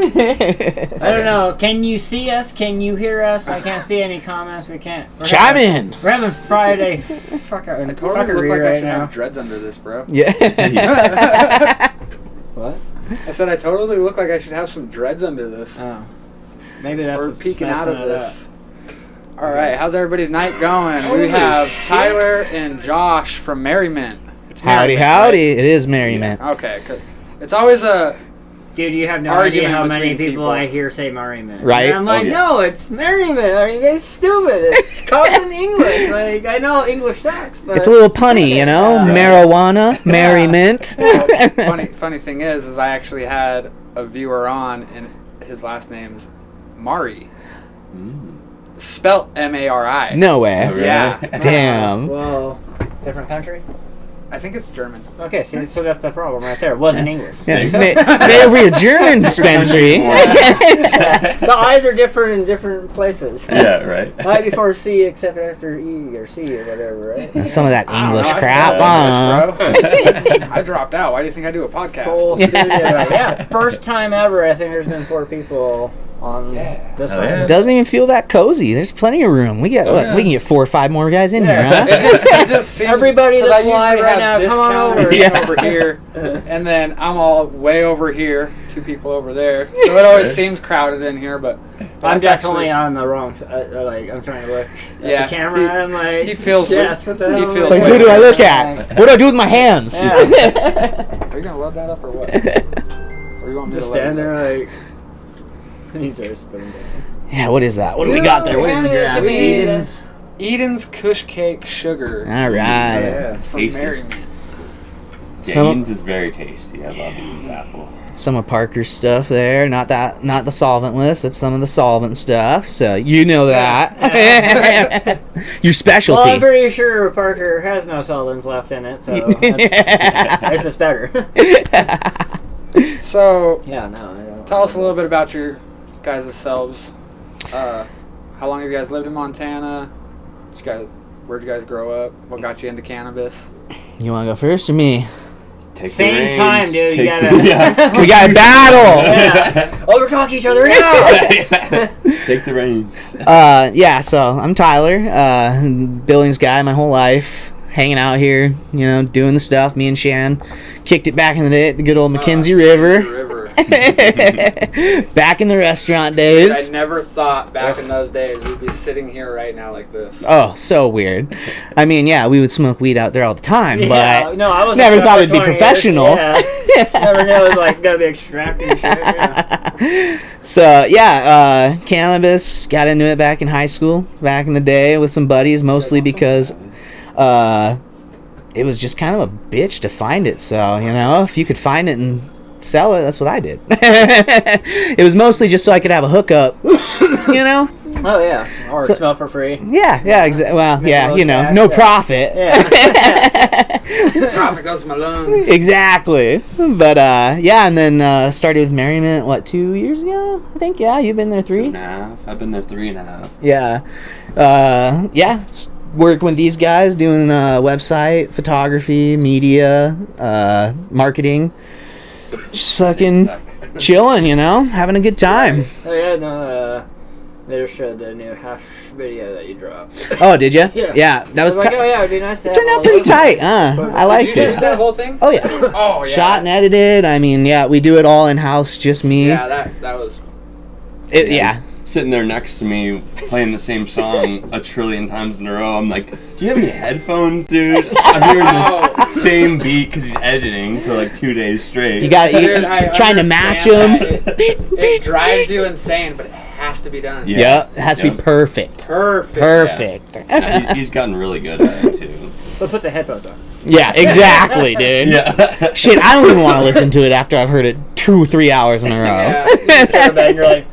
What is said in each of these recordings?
I don't know. Can you see us? Can you hear us? I can't see any comments. We can't. Chime in. We're having Friday. Fucker. I totally look like right I should now. have dreads under this, bro. Yeah. What? I said I totally look like I should have some dreads under this. Oh. Maybe that's We're what's peeking out of messing it this. All right, how's everybody's night going? We have Tyler and Josh from Marimint. It's Howdy, Marimint, howdy. It is Marimint. Right? Okay, because it's always a... Dude, you have no argument idea how many between people I hear say Marimint. Right? And I'm like, no, it's Marimint. Are you guys stupid? It's called in English. Like, I know English sucks, but... It's a little punny, you know? Marijuana, Marimint. Well, funny thing is I actually had a viewer on, and his last name's Mari. Spelt M-A-R-I. No way. Oh, really? Yeah. Damn. Well, different country? I think it's German. Okay, so that's the problem right there. It wasn't English. Yeah, it's made over your German dispensary. The eyes are different in different places. Yeah, right. I before C, except after E or C or whatever, right? Some of that English I crap, failed English, bro. I dropped out. Why do you think I do a podcast? Full studio. Yeah, first time ever. I think there's been 4 people on this Oh, one. yeah. Doesn't even feel that cozy. There's plenty of room. We got yeah. we can get 4 or 5 more guys in Yeah. here, huh? It just seems... Everybody 'cause that's I live usually right now, have this come on counter over. Yeah. over here, and then I'm all way over here, 2 people over there. So it always seems crowded in here, but I'm that's definitely actually- on the wrong side. Like, I'm trying to look at Yeah, the camera. I'm like, he feels yes, what the he hell? feels Like, who do I look at? What do I do with my hands? Yeah. Are you gonna load that up or what? Or you want me Just to load stand it up? there like. He's just putting down. Yeah, what is that? What do we got there? What did we grab? Eden's. Eden's Kush Cake Sugar All right. Yeah. from Tasty. Marimint. Yeah, Some- Eden's is very tasty. I love Eden's apple. Some of Parker's stuff there. Not the solventless. That's some of the solvent stuff. So you know that. Your specialty. Well, I'm pretty sure Parker has no solvents left in it, so it's just better. So, Yeah, no. I don't tell us a little bit about your guys' selves. How long have you guys lived in Montana? Where'd you guys grow up? What got you into cannabis? You want to go first or me? Take the Same reins, time, dude. You take gotta. the- yeah. We got a battle. Yeah. Overtalk each other now. Take the reins. Yeah, so I'm Tyler, Billings guy my whole life, hanging out here, you know, doing the stuff. Me and Shann kicked it back in the day at the good old McKenzie River. Back in the restaurant Dude, days. I never thought back in those days we'd be sitting here right now like this. Oh, so weird. I mean, yeah, we would smoke weed out there all the time, Yeah, but no, I was never thought it'd be professional. Yeah. Never knew it was like gonna be extracting shit. Yeah. So yeah, cannabis, got into it back in high school, back in the day with some buddies, mostly because it was just kind of a bitch to find it. So, you know, if you could find it and sell it, that's what I did. It was mostly just so I could have a hookup, you know? Oh yeah, or So- smell for free. Yeah, exactly. Well, Make a yeah, little you know, cash, no yeah. profit. Yeah. Profit goes to my lungs. Exactly. But yeah, and then started with Marimint, 2 years ago? I think, yeah, you've been there 3? 2.5. I've been there 3.5. Yeah. Yeah. Working with these guys, doing website, photography, media, marketing. Just fucking chilling, you know? Having a good time. Oh yeah, no. They just showed the new hash video that you dropped. Oh, did you? Yeah. Yeah. That was I was like, ti- oh yeah, it'd be nice to have turned all out pretty those. tight, I liked Did you shoot it. that whole thing? Oh, yeah. Oh, yeah. Shot and edited. I mean, yeah, we do it all in-house, just me. Yeah, that was... Yeah. Sitting there next to me, playing the same song 1 trillion times in a row. I'm like, do you have any headphones, dude? I'm hearing this same beat because he's editing for like 2 days straight. You got Dude, I trying to match understand them. that It drives you insane, but it has to be done. Yeah. Yep, it has to Yep. be perfect. Perfect. Perfect. Yeah, he's gotten really good at it too. But put the headphones on. Yeah, exactly, dude. Yeah. Shit, I don't even want to listen to it after I've heard it 2-3 hours in a row. Yeah. You just go to bed and you're like,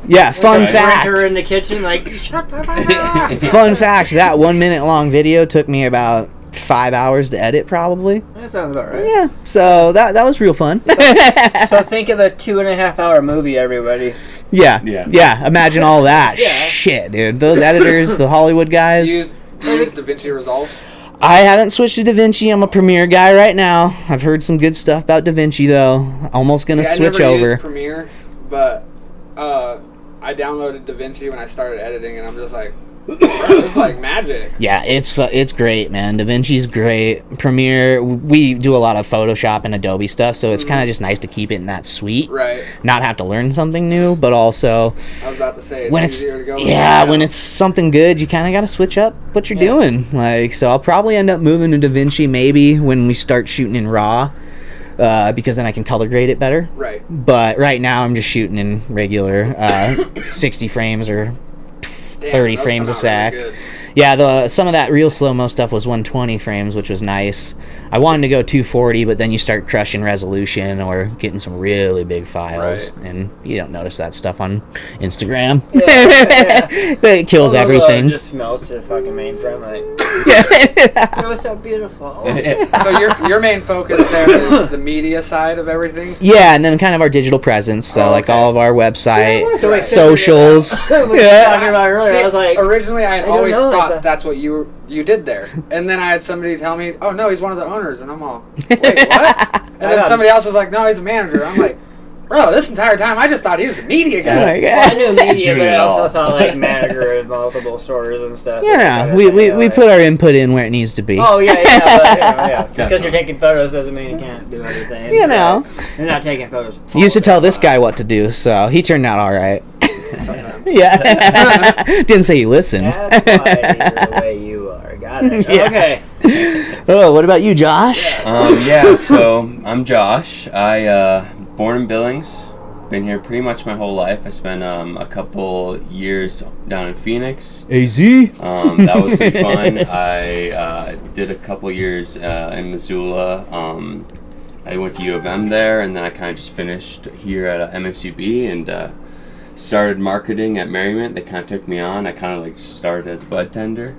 Yeah, fun Like, fact. her in the kitchen, like, shut the fuck up. Fun fact, that 1 minute long video took me about 5 hours to edit, probably. That sounds about right. Yeah, so that was real fun. So think of a 2.5 hour movie, everybody. Yeah, imagine all that. Yeah. Shit, dude. Those editors, the Hollywood guys. Do you use DaVinci Resolve? I haven't switched to DaVinci. I'm a Premiere guy right now. I've heard some good stuff about DaVinci, though. Almost going to switch I never over. used Premiere, but I downloaded DaVinci when I started editing, and I'm just like, it's like magic. Yeah, it's great, man. DaVinci's great. Premiere, we do a lot of Photoshop and Adobe stuff, so it's kind of just nice to keep it in that suite. Right. Not have to learn something new, but also I was about to say, when easier to go with when it's something good, you kind of got to switch up what you're doing. Like, so I'll probably end up moving to DaVinci maybe when we start shooting in RAW, because then I can color grade it better. Right. But right now I'm just shooting in regular 60 frames or 30 those frames a come out sec. really good. Yeah, some of that real slow-mo stuff was 120 frames, which was nice. I wanted to go 240, but then you start crushing resolution or getting some really big files, Right. and you don't notice that stuff on Instagram. Yeah. It kills everything. It just smells to the fucking mainframe. Like, it was so beautiful. So your main focus there is the media side of everything? Yeah, and then kind of our digital presence, so Oh, like okay. all of our website, So, like, socials. We were talking about it earlier. See, I was like, originally I had I don't always know, thought it's a- that's what you did there, and then I had somebody tell me, "Oh no, he's one of the owners," and I'm all, "Wait, what?" And then somebody else was like, "No, he's a manager." I'm like, "Bro, this entire time I just thought he was the media Oh guy." my well, I God. knew media, Doing but I it also all. saw like manager of multiple stores and stuff. Yeah, we put our input in where it needs to be. Oh yeah, but, yeah. Just because Definitely. you're taking photos doesn't mean you can't do everything. You know. You're not taking photos. You used to tell this guy what to do, so he turned out all right. Sometimes. Yeah. Didn't say you listened. That's why you're the way you are. Got it. Yeah. Okay. Oh, what about you, Josh? So I'm Josh. I born in Billings. Been here pretty much my whole life. I spent a couple years down in Phoenix. AZ? That was pretty fun. I did a couple years in Missoula. I went to U of M there, and then I kind of just finished here at MSUB and started marketing at Marimint. They kind of took me on. I kind of like started as a bud tender.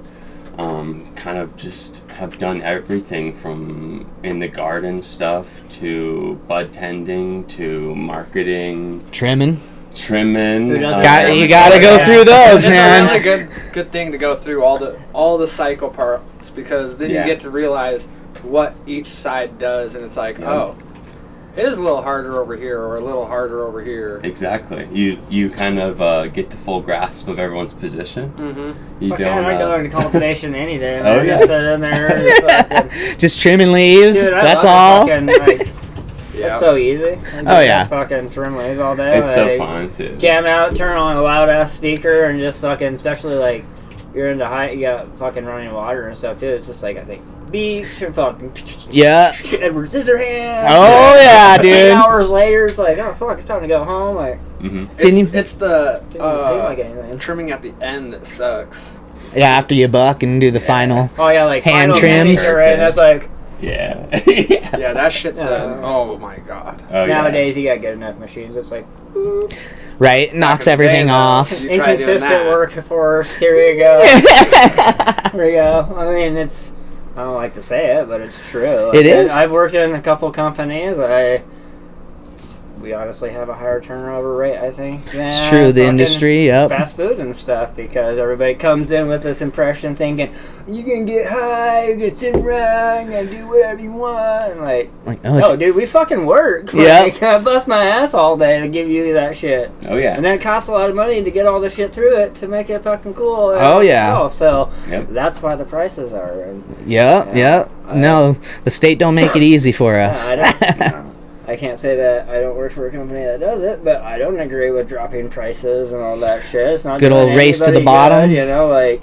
Kind of just have done everything from in the garden stuff to bud tending to marketing, Trimming. trimming. Who doesn't? You gotta go through those, It's man. a really good thing to go through all the cycle parts, because then Yeah. you get to realize what each side does, and it's like, Yeah. oh, it is a little harder over here or a little harder over here. Exactly. You kind of get the full grasp of everyone's position. Mm-hmm. You Fuck don't. yeah, I go into cultivation any day. Oh, I yeah. just sit in there. And fucking, Just trimming leaves. dude, I That's love all. Fucking, like, Yeah. it's so easy. I Oh, yeah. Just fucking trim leaves all day. It's so like, fun too. Jam out, turn on a loud ass speaker, and just fucking, especially like you're into high, you got fucking running water and stuff too. It's just like I think beach and fucking Yeah. Edward Scissorhands. Oh, yeah, 8 dude. hours later, it's like, oh fuck, it's time to go home. Like, Mm-hmm. It's the didn't seem like anything. trimming at the end that sucks. Yeah, after you buck and do the final. Oh yeah, like Hand final trims. manicure, right? That's like Yeah. Yeah, that shit's Yeah. oh my god. Oh, yeah. nowadays you got good enough machines. It's like Right? Knocks Back in the day, everything though, off. you try doing inconsistent that. workforce. Here you go. Here you go. I mean, it's. I don't like to say it, but it's true. Like, It is. I've worked in a couple companies. We honestly have a higher turnover rate, I think. It's true, the industry, yep. Fast food and stuff, because everybody comes in with this impression thinking, you can get high, you can sit around, you can do whatever you want. And like, Like, oh, it's, oh, dude, we fucking work. Yeah. Like, I bust my ass all day to give you that shit. Oh yeah. And then it costs a lot of money to get all the shit through it to make it fucking cool. and Oh, yeah. shelf. So Yep. that's why the prices are. And, yep, yep. No, the state don't make it easy for us. I don't. I can't say that I don't work for a company that does it, but I don't agree with dropping prices and all that shit. It's not Good doing old race to the anybody bottom. good, you know, like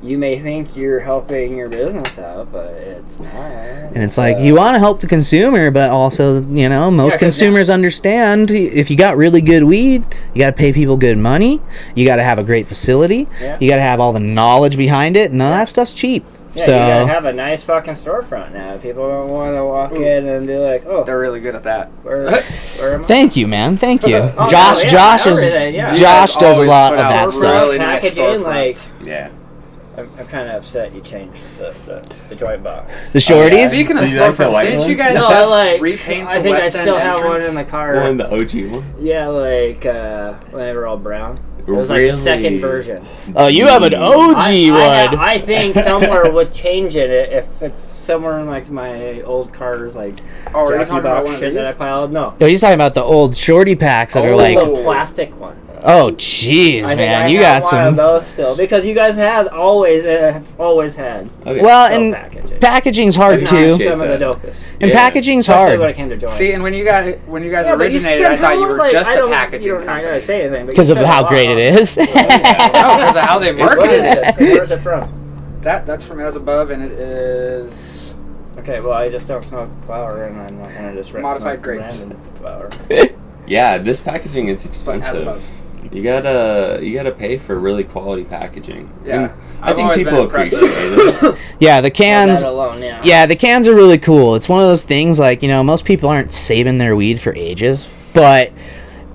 you may think you're helping your business out, but it's not. And it's like, you want to help the consumer, but also, you know, most 'cause consumers understand if you got really good weed, you got to pay people good money, you got to have a great facility, Yeah. you got to have all the knowledge behind it. None of that stuff's cheap. Yeah, So you gotta have a nice fucking storefront now. People don't want to walk in and be like, "Oh, They're really good at that. where am I?" thank you, man. Thank you. Oh, Josh. no, yeah, Josh is. everything, yeah. Josh You guys does a always lot put of out that really stuff. nice Packaging, like, storefronts. Yeah. I'm kind of upset you changed the joint box. The shorties. Speaking of Do you like the storefront, white didn't one? you guys No, just I repaint I the think I West still End have one entrance? in the car. One, the OG one. Yeah, like when they were all brown. It was like the second version. Oh, you have an OG one. I think somewhere with change in it, if it's somewhere in like my old cars, like Oh, are you jockey talking about box one of shit that I these? piled. No, Yo, he's talking about the old shorty packs that are like, the plastic one. oh, jeez, I think man, I you have got one of some. those still because you guys had always had. Okay. Well, still and packaging. packaging's hard If too. not, some of the dopest. And Yeah. packaging's Especially when hard it came to joints. See, and when you guys Yeah, but you originated, spent I thought you how, were like, just I a don't- packaging You're not company. gonna say anything because of how great it is. No, because of how they What marketed is it. this? And where's it from? That's from As Above, and it is Okay, well, I just don't smoke flower, and I'm not gonna just rent Modified some grapes. random flower. Yeah, this packaging is but As expensive. Above. You gotta pay for really quality packaging. Yeah. And I I've think always people been impressed appreciate it. Yeah, the cans. That alone, yeah. Yeah, the cans are really cool. It's one of those things like, you know, most people aren't saving their weed for ages, but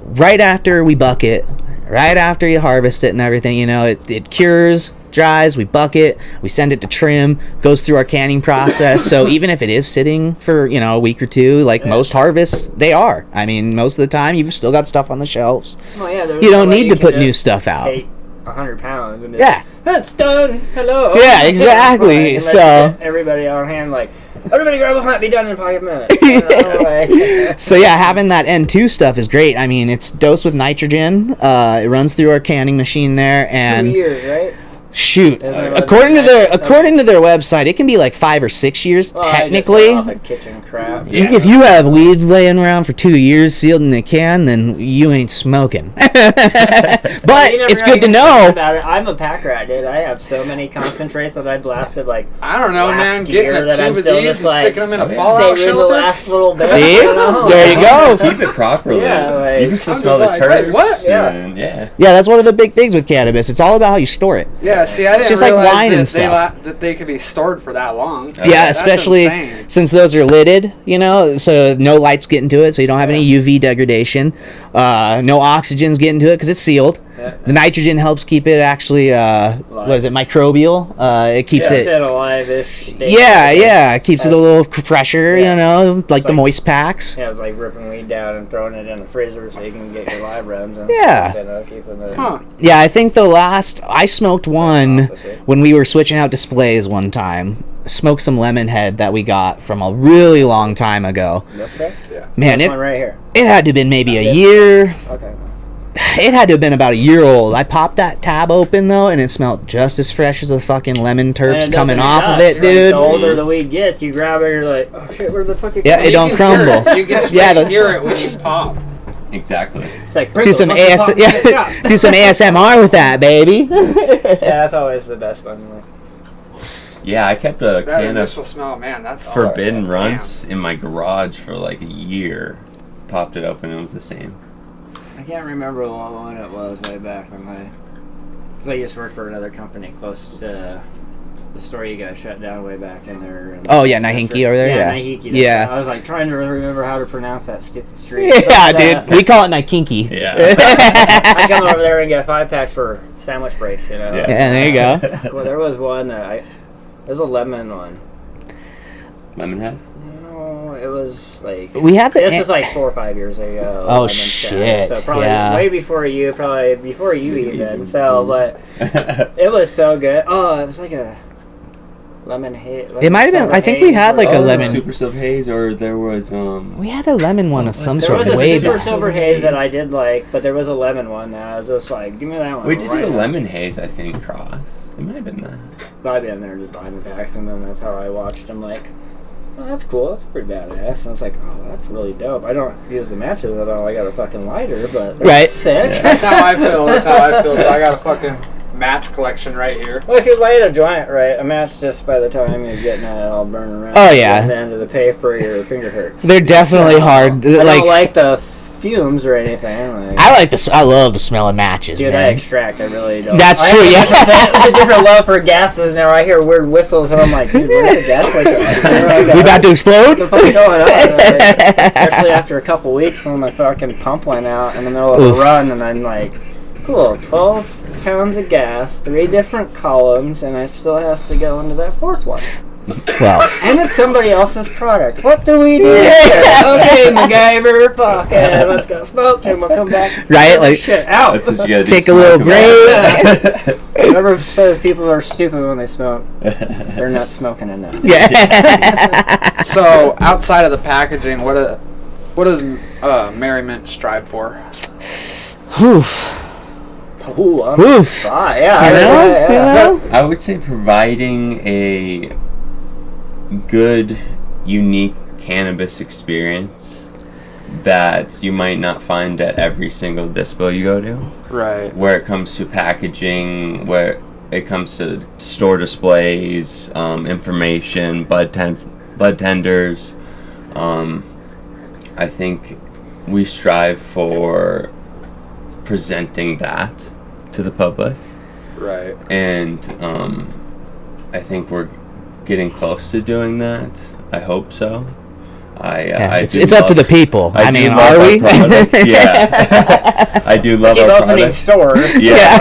right after we buck it, right after you harvest it and everything, you know, it cures, dries, we buck it, we send it to trim, goes through our canning process. So even if it is sitting for, you know, a week or two, like most harvests, they are. I mean, most of the time you've still got stuff on the shelves. Well, yeah, there's You no don't way need you to can put new just stuff out. Take 100 pounds and be Yeah. like, that's done. Hello. Yeah, exactly. Fine. And So- let everybody on hand, like, everybody grab a plant, be done in 5 minutes. You know, like- So yeah, having that N2 stuff is great. I mean, it's dosed with nitrogen. It runs through our canning machine there, 2 and years, right? shoot, Isn't it according to their like- according to their website, it can be like 5 or 6 years Well, I just technically. got off of kitchen crap. Yeah. If you have weed laying around for 2 years sealed in a can, then you ain't smoking. But You never it's good to even know. think about it. I'm a pack rat, dude. I have so many concentrates that I blasted like I don't know, last man. year Getting a that I'm tube of still these just and like sticking them in a Oh, yeah. fallout savoring the shelter. last little bit. See? You know? There you go. Keep it properly. Yeah, like- you can still I'm smell the just like, wait, turds. what? Yeah. And, yeah. Yeah, that's one of the big things with cannabis. It's all about how you store it. Yeah, see, I didn't just like realize wine that and stuff. that they could be stored for that long. Yeah, That's especially insane. since those are lidded, you know, so no lights get into it, so you don't have any UV degradation. No oxygen's getting to it because it's sealed. Yeah. The nitrogen helps keep it actually, what is it, microbial? It keeps It's it. in a live-ish state. Yeah, it keeps it a little fresher, Yeah. you know, like the like- moist packs. Yeah, it's like ripping weed down and throwing it in the freezer so you can get your live runs. And Yeah. You know, keeping the Huh. Yeah, I think I smoked one opposite. when we were switching out displays one time. Smoked some Lemonhead that we got from a really long time ago. Okay. Man, This one right here. it had to have been maybe a This- year. Okay. It had to have been about a year old. I popped that tab open though, and it smelled just as fresh as the fucking lemon terps And coming doesn't off of dust, it, like, dude. The older the weed gets, you grab it, you're like, oh shit, where the fuck it Yeah, come it don't from? crumble. You can Yeah, hear it when you pop. Exactly. It's like Do some Pringles, fucking pop, yeah, yeah. do some ASMR with that, baby. Yeah, that's always the best one. Like, Yeah, I kept a That can of initial smell, man, that's Forbidden damn. Runts in my garage for like a year. Popped it open, it was the same. I can't remember what one it was way back when because I used to work for another company close to the store you guys shut down way back in there. And Oh, yeah, Nahinki over there, yeah. Nahinki. Yeah. I was like trying to remember how to pronounce that stupid street. Yeah, But, dude. We call it Naikinki. Yeah. I come over there and get 5-packs for sandwich breaks, you know. Yeah. Yeah, there you go. Well, there was one that there's a lemon one. Lemonhead? No, it was like We had the. this was like 4 or 5 years ago. Oh, Lemon Shann. shit, So probably yeah. way before you, even. So, but it was so good. Oh, it was like a lemon haze. It might have been- I think we had, like, a Oh, lemon- Super Silver Haze, or there was We had a lemon one of some There sort was of a way super back. silver haze that I did like, but there was a lemon one that I was just like, give me that one. we did right do a now. lemon haze, I think, cross. It might have been that. I'd be in there just buying the packs, and then that's how I watched them. Like, oh, that's cool. That's pretty badass. And I was like, oh, that's really dope. I don't use the matches at all. I got a fucking lighter, but they're Right. sick. Yeah. That's how I feel. So I got a fucking match collection right here. Well, if you light a joint right, a match just by the time you're getting it all burning around. Oh, yeah. At the end of the paper, your finger hurts. They're definitely hard. I Like, don't like the fumes or anything. Like, I like this. I love the smell of matches, dude, man. I extract. I really don't. That's I true, have yeah. a different love for gases now. I hear weird whistles and I'm like, dude, where's the gas? Like, We about to explode? what the fuck is going on? Like, especially after a couple weeks when my fucking pump went out in the middle of a run, and I'm like, cool, 12 pounds of gas, 3 different columns, and it still has to go into that 4th one. Well, And it's somebody else's product. What do we do here? Okay, MacGyver, fuck it, let's go smoke, and we'll come back. Right, Like, like- shit out. That's what you gotta do. Take a little break. Whoever says people are stupid when they smoke, they're not smoking enough. yeah. So outside of the packaging, what does Marimint strive for? Oof. Ooh, I'm Oof. spot. Yeah, You know? yeah. You know? I would say providing a good, unique cannabis experience that you might not find at every single dispo you go to. Right. Where it comes to packaging, where it comes to store displays, information, bud tenders. I think we strive for presenting that to the public, Right. and I think we're getting close to doing that. I hope so. It's up to the people. I mean, love are our we? products, yeah. I do love Keep our opening products. stores. Yeah.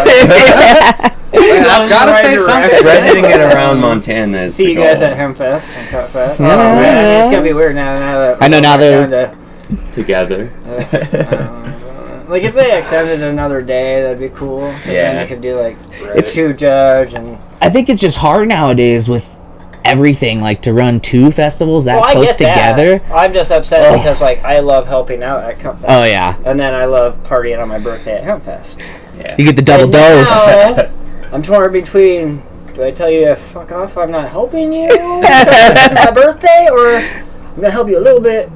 That's gotta say something. Spreading it around Montana is See the you guys goal. at Hempfest and Cutfest. Yeah. Oh man, it's gonna be weird now. That I know now they're- kinda, Together. like if they extended another day, that'd be cool. Yeah. Then you could do like It's- 2 judge and. I think it's just hard nowadays with everything, like to run 2 festivals that Well, I close get together. that. I'm just upset Ugh. because like I love helping out at Cutfest. Oh yeah, And then I love partying on my birthday at Hempfest. Yeah. you get the double And dose. now, I'm torn between, do I tell you fuck off, I'm not helping you because it's my birthday, or I'm gonna help you a little bit.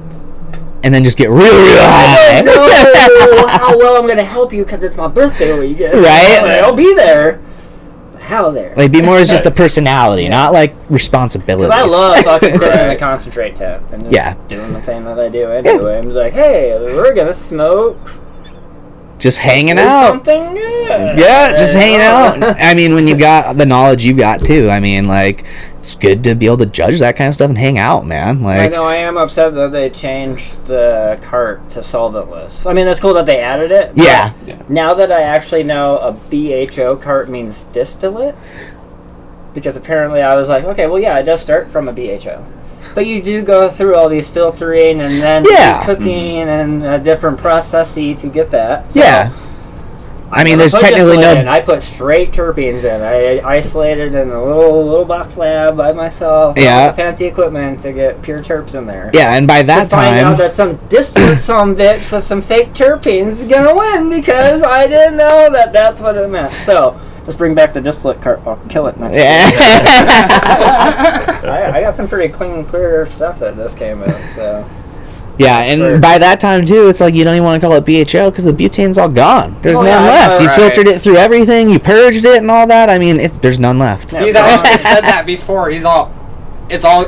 And then just get real I high. don't know how well I'm gonna help you because it's my birthday week. Right? I'll be there. How there? Like, be more as just a personality, not like responsibilities. Because I love fucking sitting in the Right. concentrate tab and just Yeah. doing the thing that I do anyway. I'm just like, hey, we're gonna smoke. just hanging Do out. something good. Yeah, just hanging out. I mean, when you got the knowledge you've got too, I mean, like, it's good to be able to judge that kind of stuff and hang out, man. I Like, know I am upset that they changed the cart to solventless. I mean, it's cool that they added it. but yeah, Now that I actually know a BHO cart means distillate, because apparently I was like, okay, well, yeah, it does start from a BHO. But you do go through all these filtering and then Yeah. cooking and a different processy to get that. So yeah. I mean, there's put technically distillate no. in. I put straight terpenes in. I isolated in a little box lab by myself. Yeah. With fancy equipment to get pure terps in there. Yeah, and by that to find out time, that some distillate some bitch with some fake terpenes is gonna win because I didn't know that that's what it meant. So let's bring back the distillate cart. I'll kill it next yeah. I got some pretty clean, clear stuff that just came out. So Yeah, and Sure. by that time too, it's like you don't even want to call it BHO because the butane's all gone. There's Well, none yeah, left. You right. filtered it through everything, you purged it and all that. I mean, there's none left. Yeah, He's so- actually said that before.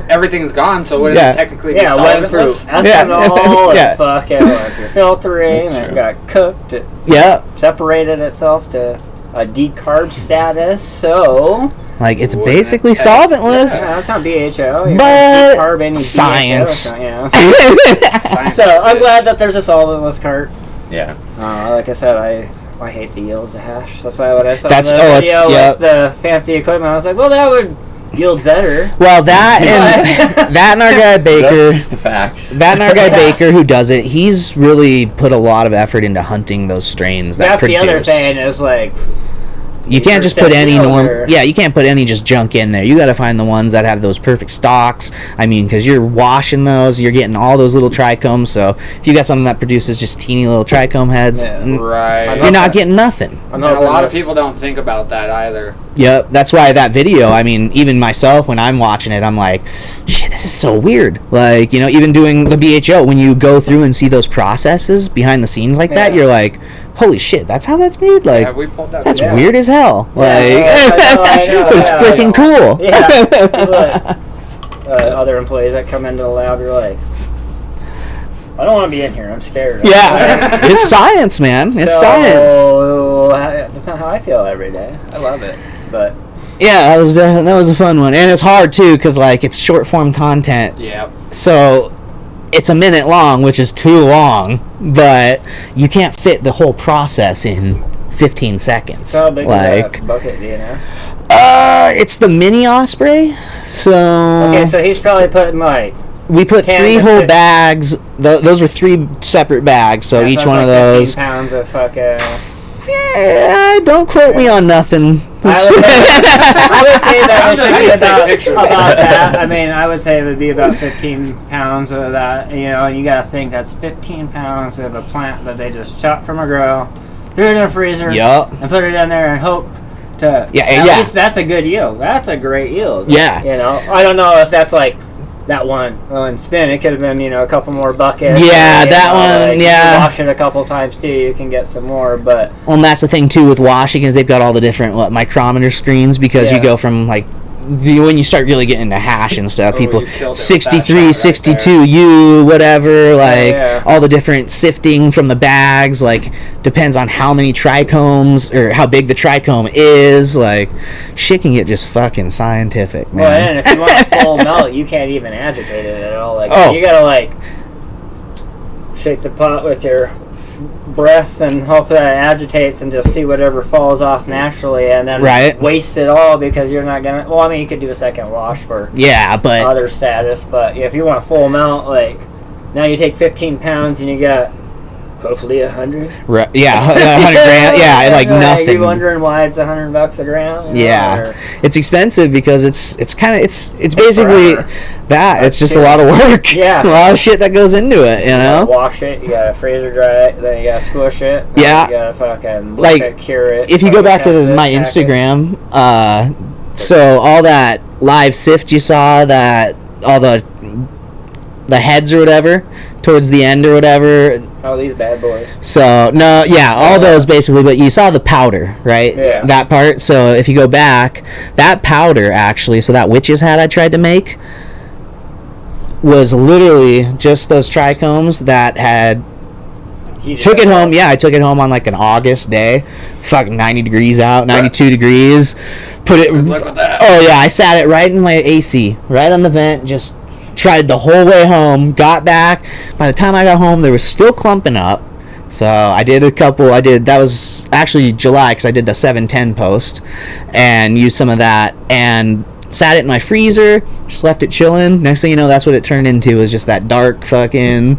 Everything's gone. So would Yeah. it technically be yeah, it went through solventless? ethanol Yeah. and fucking went through filtering That's and true. got cooked. It Yeah, separated itself to a decarb status. So like it's What basically the heck? solventless. yeah, that's not BHO. You But decarb any science. BHO, yeah. Science So I'm is- glad that there's a solventless cart. Yeah. Like I said, I hate the yields of hash. That's why when I saw That's- the oh, it's- video yep. with the fancy equipment, I was like, well, that would yield better. Well, that and our guy Baker. That's just the facts. That and our guy Yeah. Baker who does it, he's really put a lot of effort into hunting those strains that That's produce. the other thing is like, You can't just put any Or- norm. Yeah, you can't put any just junk in there. You got to find the ones that have those perfect stalks. I mean, because you're washing those, you're getting all those little trichomes. So if you got something that produces just teeny little trichome heads, Yeah. Right. you're not getting nothing. I'm And a hoping lot of this- people don't think about that either. Yep, that's why that video, I mean, even myself, when I'm watching it, I'm like, shit, this is so weird. Like, you know, even doing the BHO, when you go through and see those processes behind the scenes like that, Yeah. you're like, holy shit, that's how that's made? Like, Have we pulled that? that's Yeah. weird as hell. Yeah, Like, I know, but it's yeah. freaking cool. Yeah. Look, other employees that come into the lab, you're like, I don't want to be in here. I'm scared. Yeah, it's science, man. It's science. That's not how I feel every day. I love it, but Yeah, that was a fun one, and it's hard too because like it's short form content. Yeah. So it's a minute long, which is too long, but you can't fit the whole process in 15 seconds. how big like, is that bucket? Do you know? It's the mini Osprey. So Okay, so he's probably putting like. we put Can 3 of whole it- bags. Those were 3 separate bags. So Yeah, each it's one like of those. 15 pounds of fucking. Don't quote me on nothing. I would say that it should I be can take a picture of about that. that. I mean, I would say it would be about 15 pounds of that. You know, and you gotta think that's 15 pounds of a plant that they just chopped from a grow, threw it in a freezer, Yup. and put it in there and hope to. Yeah, at yeah. least that's a good yield. That's a great yield. Yeah. You know, I don't know if that's like. That one spin, it could have been, a couple more buckets. Yeah, or, that one, like, you yeah. can wash it a couple times too. You can get some more, but Well, and that's the thing too with washing is they've got all the different micrometer screens because you Yeah. go from like when you start really getting into hash and stuff, Oh, people you killed it with that 63, shot right 62 U, whatever, like yeah. all the different sifting from the bags, like depends on how many trichomes or how big the trichome is, like shit can get just fucking scientific, man. well, and if you want a full melt, you can't even agitate it at all. Like Oh. you gotta like shake the pot with your breath and hope that it agitates and just see whatever falls off naturally, and then Right. waste it all because you're not gonna. Well, I mean, you could do a second wash for Yeah, but other status, but if you want a full melt, like now you take 15 pounds and you got hopefully 100. yeah, 100 grand, yeah, like nothing. You wondering why it's $100 a gram? Yeah, or- it's expensive because it's basically forever. that. It's just a too. lot of work. Yeah. A lot of shit that goes into it, you You gotta know. wash it, you gotta freezer dry it, then you gotta squish it. Then Yeah. You gotta fucking Like, cure it. If you go fucking back test to it, my pack it. Instagram, so all that live sift you saw, that all the heads or whatever towards the end or whatever. Oh, these bad boys. So no, yeah, all those basically. But you saw the powder, right? Yeah. That part. So if you go back, that powder actually, so that witch's hat I tried to make was literally just those trichomes that had He took just- it home. Yeah, I took it home on like an August day, fucking 90 degrees out, 92 degrees. Put it. Good luck with that. Oh yeah, I sat it right in my AC, right on the vent. Just tried the whole way home. Got back. By the time I got home, there was still clumping up. So I did a couple. That was actually July because I did the 710 post and used some of that and sat it in my freezer. Just left it chilling. Next thing you know, that's what it turned into. Was just that dark fucking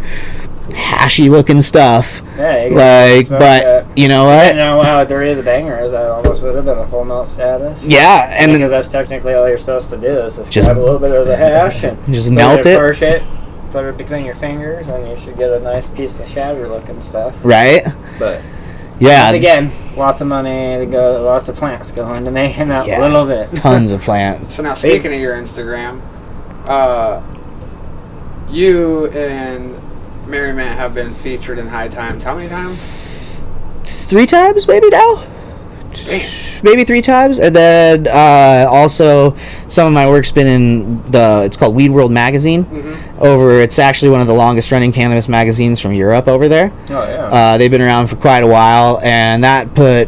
hashy looking stuff. Yeah, you Like, smoke but that. you know I what? didn't know how dirty the banger is. I almost would have been a full melt status. Yeah, and because that's technically all you're supposed to do is just Just- grab a little bit of the hash and just put melt it. crush it, put it between your fingers, and you should get a nice piece of shatter looking stuff. Right? But Yeah. once again, lots of money to go, lots of plants going to making that Yeah. little bit. Tons of plants. So now, speaking of your Instagram, you and Marimint have been featured in High Times. How many times? 3 times maybe now? Damn. Maybe 3 times. And then also some of my work's been in it's called Weed World magazine. It's actually one of the longest running cannabis magazines from Europe over there. Oh yeah. They've been around for quite a while, and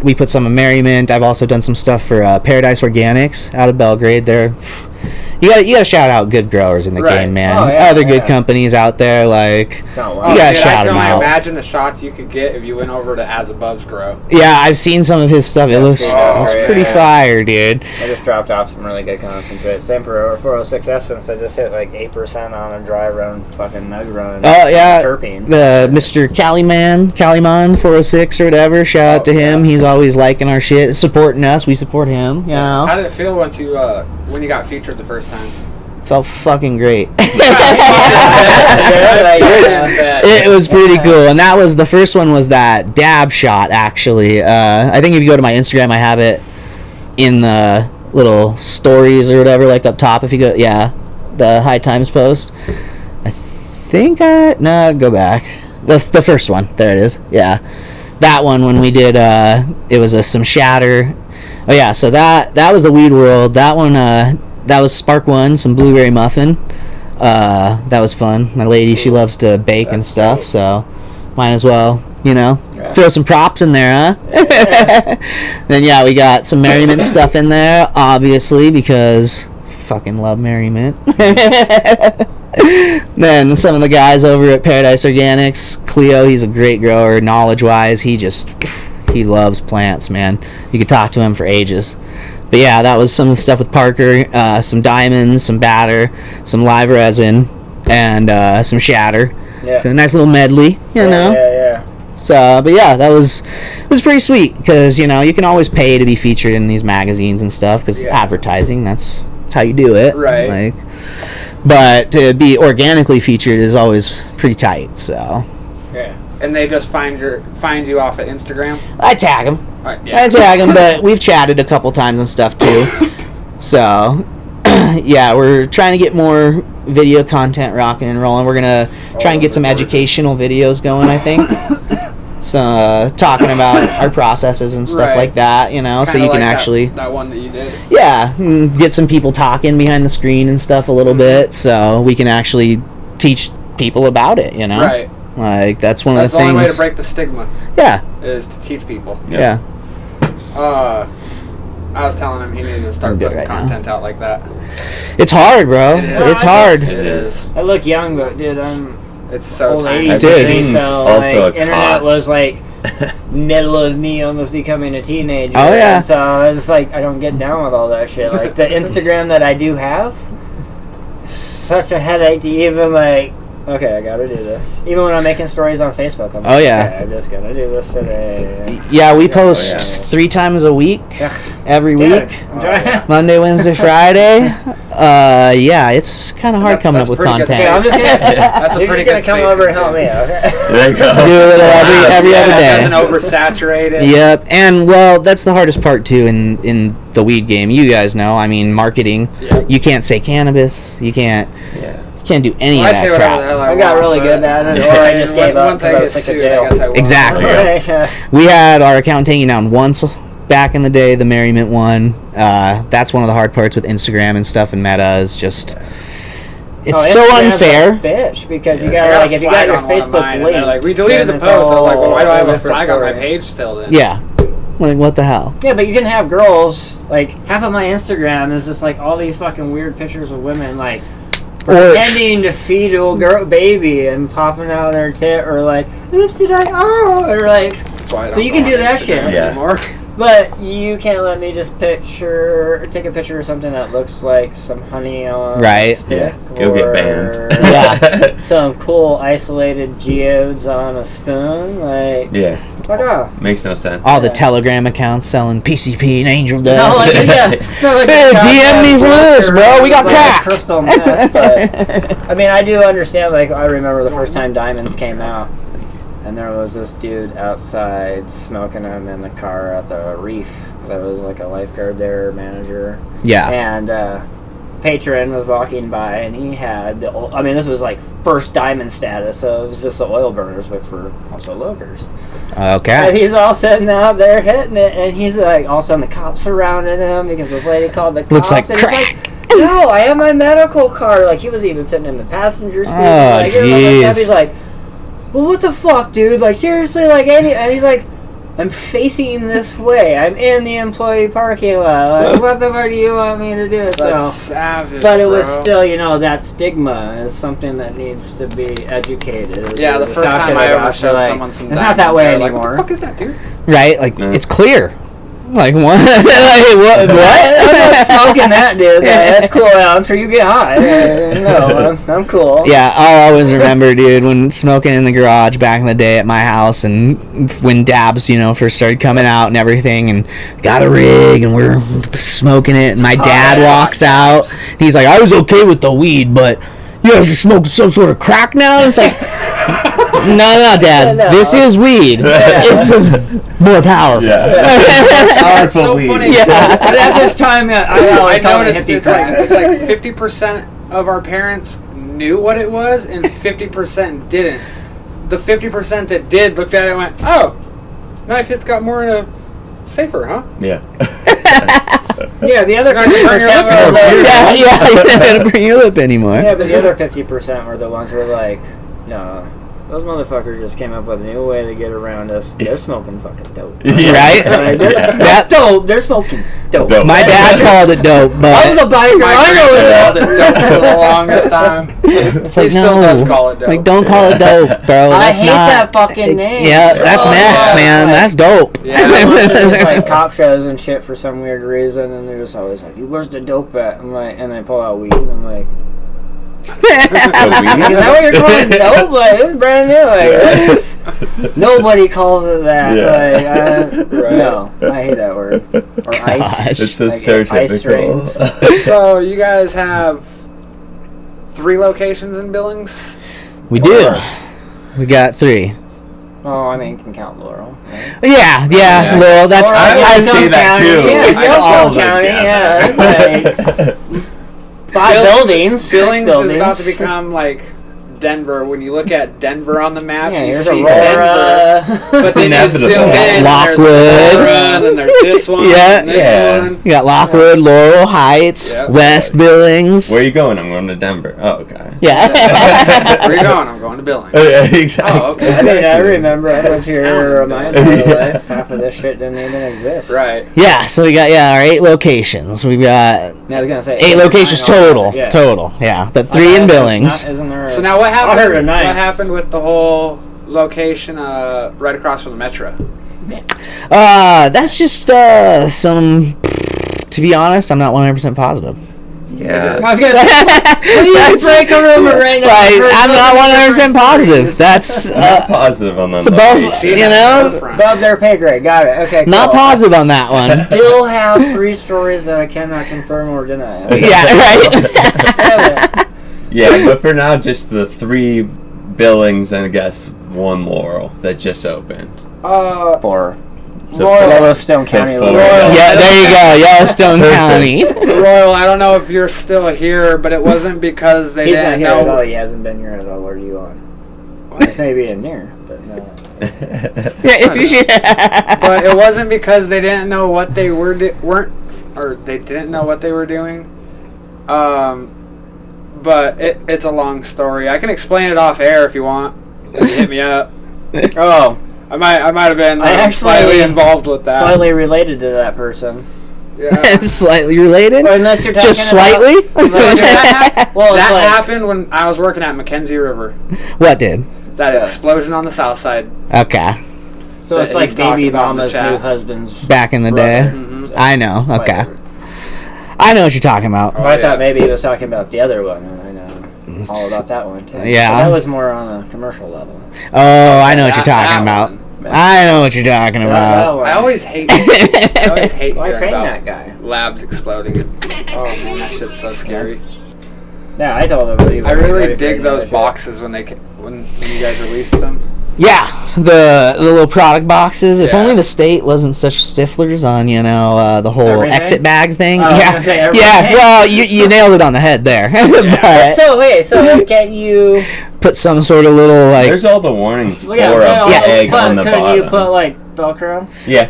we put some of Marimint. I've also done some stuff for Paradise Organics out of Belgrade. You gotta shout out good growers in the Right. game, man. Oh, yeah, Other good yeah. companies out there, like It's not you wild. gotta dude, shout I can them only out. imagine the shots you could get if you went over to As Above's grow. Yeah, I've seen some of his stuff. It looks great. pretty Yeah. fire, dude. I just dropped off some really good concentrate. Same for 406 Essence. I just hit like 8% on a dry run, fucking nug run. Oh yeah, terpene. the Mr. Cannaman 406 or whatever. Shout out to him. He's always liking our shit, supporting us. We support him. You know, How did it feel when you got featured the first time? felt fucking great. Yeah. It was pretty cool, and that was the first one. Was that dab shot actually? I think if you go to my Instagram, I have it in the little stories or whatever, like up top. If you go, yeah, the High Times post. I think go back. The first one. There it is. Yeah, that one when we did. It was some shatter. Oh yeah, so that was the Weed World. That one. That was Spark One, some blueberry muffin. That was fun. My lady, she loves to bake and stuff, so might as well, throw some props in there, huh? Then yeah, we got some Marimint stuff in there, obviously, because fucking love Marimint. Then some of the guys over at Paradise Organics, Cleo, he's a great grower, knowledge-wise. He loves plants, man. You could talk to him for ages. But yeah, that was some of the stuff with Parker, some diamonds, some batter, some live resin, and some shatter. Yeah. So a nice little medley, Yeah. So, but yeah, it was pretty sweet, because, you can always pay to be featured in these magazines and stuff, because advertising, that's how you do it. Right. But to be organically featured is always pretty tight, so. Yeah. And they just find you off of Instagram? I tag them. I tag them, but we've chatted a couple times and stuff too. So, yeah, we're trying to get more video content rocking and rolling. We're going to try and get some educational videos going, I think. So, talking about our processes and stuff like that, Kinda so you can like actually... That one that you did? Yeah, get some people talking behind the screen and stuff a little bit, so we can actually teach people about it, Right. Like, that's one of the things... That's the only way to break the stigma. Yeah. Is to teach people. Yeah. I was telling him he needed to start putting content out like that. It's hard, bro. It's hard. It is. I look young, but dude, It's so old tiny. 80s, so also internet was middle of me almost becoming a teenager. Oh yeah. And so I was I don't get down with all that shit. Like the Instagram that I do have, such a headache to even okay, I gotta do this. Even when I'm making stories on Facebook, I'm okay, I'm just gonna do this today. Yeah, we post 3 times a week, every week. Monday, Wednesday, Friday. Yeah, it's kind of hard coming up with content. So I'm just gonna, That's a you're pretty just gonna good come over and spacing, help me, okay? There you go. Do a little every other day. It doesn't oversaturate it. Yep, and that's the hardest part too in the weed game. You guys know, marketing. Yeah. You can't say cannabis. You can't. Yeah. Can't do any I of say that whatever crap. the hell I I got want, really but- good at it, or I just gave up Once because I I was get sick of sued, I jail. guess I won't. Exactly. We had our account taken down once back in the day, the Marimint one. That's one of the hard parts with Instagram and stuff, and Meta is just... It's so Instagram's unfair. a bitch, because you I got got if you a got flag your on one of Facebook mine, and they're link, we deleted the post. I was like, well, why do I have a flag on my page still then? Yeah. What the hell? Yeah, but you can have girls, half of my Instagram is just all these fucking weird pictures of women pretending to feed a little baby and popping out their tit, or oops, did I? Oh, or so you can do that shit anymore. But you can't let me just take a picture of something that looks like some honey on a stick, You'll get or banned. Yeah. some cool isolated geodes on a spoon, fuck off. Makes no sense. All the Telegram accounts selling PCP and Angel It's not Dust. it's not like Hey, a DM me for this, bro. We got crack. Crystal meth, but I do understand. I remember the first time Diamonds came out, and there was this dude outside smoking them in the car at the reef. There was a lifeguard there, manager. Yeah. And patron was walking by, and he had this was first diamond status, so it was just the oil burners for also loaders. Okay. And he's all sitting out there hitting it, and he's all of a sudden the cops surrounded him because this lady called the cops. Looks like and crack. He's no, I have my medical card. He was even sitting in the passenger seat. Oh, jeez. He's like, well, what the fuck, dude? Seriously, and he's like, I'm facing this way. I'm in the employee parking lot. What the fuck do you want me to do? That's savage, but it was bro. still, that stigma is something that needs to be educated. Yeah, the We're first talking time I ever about, showed someone some it's not that diamonds, way they were anymore. What the fuck is that, dude? Right? It's clear. What? What? I'm not smoking that, dude. That's cool. I'm sure you get high. No, I'm cool. Yeah, I'll always remember, dude, when smoking in the garage back in the day at my house, and when dabs, first started coming out and everything, and got a rig, and we're smoking it, and my dad walks out. He's like, I was okay with the weed, but you guys are smoking some sort of crack now? And it's like, no, Dad. No. This is weed. It's just more powerful. That's so weed. funny. Yeah. But at this time, I noticed it's like 50% of our parents knew what it was, and 50% didn't. The 50% that did looked at it and went, "Oh, knife hit's got more in a safer, huh?" Yeah. Yeah, the other 50% your were the Yeah, you don't gotta burn your lip anymore. Yeah, but the other 50% were the ones who were like, no, those motherfuckers just came up with a new way to get around us. They're smoking fucking dope. Yeah. Right? Like, they're dope. They're smoking dope. Dope. My dad called it dope, I was but a biker. My I know grandpa it. called it dope for the longest time. it's He like, still no. does call it dope. Like, don't call it dope, bro. I That's hate not, that fucking name. Yeah, that's So meth, much. man. Like, That's dope. There's like cop shows and shit for some weird reason, and they're just always like, "Where's the dope at?" I'm like, and I pull out weed. And I'm like, "Is that what you're calling dope? Like, this is brand new. Like, this, nobody calls it that. Yeah. Like, no, I hate that word. Or ice. It's so Like, ice stereotypical. So you guys have 3 locations in Billings? We do. We got 3. Oh, I mean, you can count Laurel. Right? Yeah. Yeah. Well, that's Laurel, I would Yellowstone say that County. too. Yeah, It's all Yellowstone of it, County. yeah. Yeah, it's like 5 buildings. 6 Billings buildings. is about to become like Denver. When you look at Denver on the map, Yeah, you here's see Aurora. Denver. But then you inevitable. zoom in, and Lockwood. there's Aurora, and then there's this one, Yeah. and this Yeah. one. You got Lockwood, Laurel Heights, Yeah. West Billings. Where are you going? I'm going to Denver. Oh, okay. Yeah. Where you going? I'm going to Billings. Oh, yeah, exactly. Oh, okay. I mean, I remember I was Town. here my entire life. Half of this shit didn't even exist. Right. Yeah, so we got our 8 locations. We got I was gonna say 8 locations 9 total. altogether, yeah. Total. Yeah, but 3 in Billings. Isn't there? So now what I heard happened? a night. What happened with the whole location right across from the Metro? That's just some. To be honest, I'm not 100% positive. Yeah. I was gonna say, please That's- break a rumor right now. Like, I've I'm heard not so many 100% different positive. stories. That's Not positive on that. it's above, location. you know, Above their pay grade. Got it. Okay. not cool. positive on that one. Still have 3 stories that I cannot confirm or deny. Yeah, right. Damn it. Yeah, but for now, just the 3 Billings and I guess 1 Laurel that just opened. For So Yellowstone so County. 4. Laurel. Yeah, there you go, Yellowstone County. Royal, I don't know if you're still here, but it wasn't because they He's not didn't here at all. know. He hasn't been here at all. What are you on? Maybe in there, but no. But it wasn't because they didn't know what they they didn't know what they were doing. But it's a long story. I can explain it off air if you want. If you hit me up. Oh, I might have been I actually- slightly involved with that. slightly related to that person. Yeah. Slightly related? Well, unless you're talking Just slightly? About, well, it's That like, happened when I was working at Mackenzie River. What did? That Yeah. explosion on the south side. Okay. so it's that like he's talking baby about in the mama's chat. new husband's Back in the day. Mhm. I know. Okay. Whatever. I know what you're talking about. Oh, I yeah. thought maybe he was talking about the other one, and I know all about that one too. Yeah. But that was more on a commercial level. Oh, I know what you're That talking about. one. I know what you're talking That about. one. I always hate hearing Why train about that guy? labs exploding. Oh man, that shit's so scary. Yeah, I told him. He I was ready really for dig it. those boxes when you guys released them. Yeah, so the little product boxes. If Yeah. only the state wasn't such stiflers on, the whole Everything? exit bag thing. Oh, I was yeah, gonna say yeah. everything. Well, you nailed it on the head there. But So wait, so can't you? put some sort of little like. There's all the warnings for Yeah, a egg on the couldn't bottom. you put like Velcro Yeah,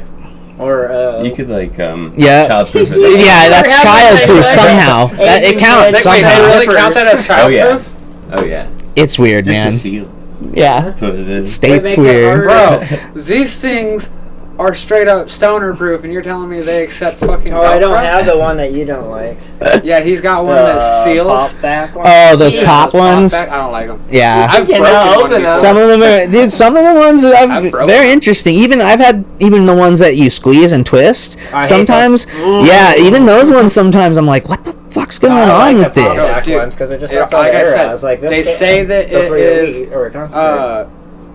or? you could like Yeah. childproof it. Yeah, that's Never happened childproof like somehow. That it counts Wait, they somehow. really count that as Oh yeah. childproof? Oh yeah. It's weird, Just man. a seal. Yeah, That's what it is. state's makes it weird. harder. Bro, these things are straight up stoner proof, and you're telling me they accept fucking. Oh, I don't Velcro? have the one that you don't like. Yeah, he's got one that The seals. pop back one. Oh, those Yeah. pop Those ones. back, I don't like them. Yeah. I've Yeah, broken no, one open before. up. Some of them are, dude. Some of the ones that I've broken they're them. interesting. I've had the ones that you squeeze and twist. I hate Sometimes, those. yeah, even those ones. Sometimes I'm like, what the fuck's going I on like with the pop this? back Dude, ones because it just yeah, sucks all like the I air said, out. It's like this they can't say that go it for your is, weed or a concentrate.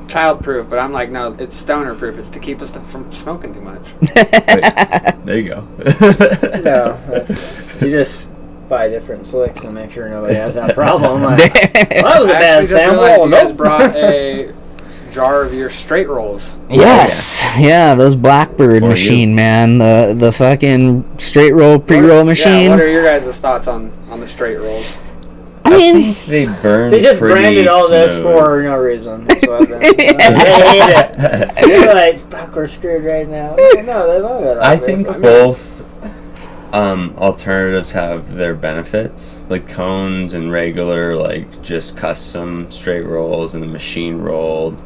childproof, but I'm like, no, it's stoner proof. It's to keep us from smoking too much. There you go. No, you just buy different slicks and make sure nobody has that problem. Like, well, that was a I bad actually just realized sample. you guys Nope. brought a jar of your straight rolls. Yes, yeah, those Blackbird For you. machine, man. The fucking straight roll pre-roll machine. Yeah, what are your guys' thoughts on the straight rolls? I mean, think they burn. They just pretty branded all this smooth. for no reason. That's what they hate it. They're like, fuck, we're screwed right now. No, they love it. I think I mean- both alternatives have their benefits, like cones and regular, like just custom straight rolls and the machine rolled.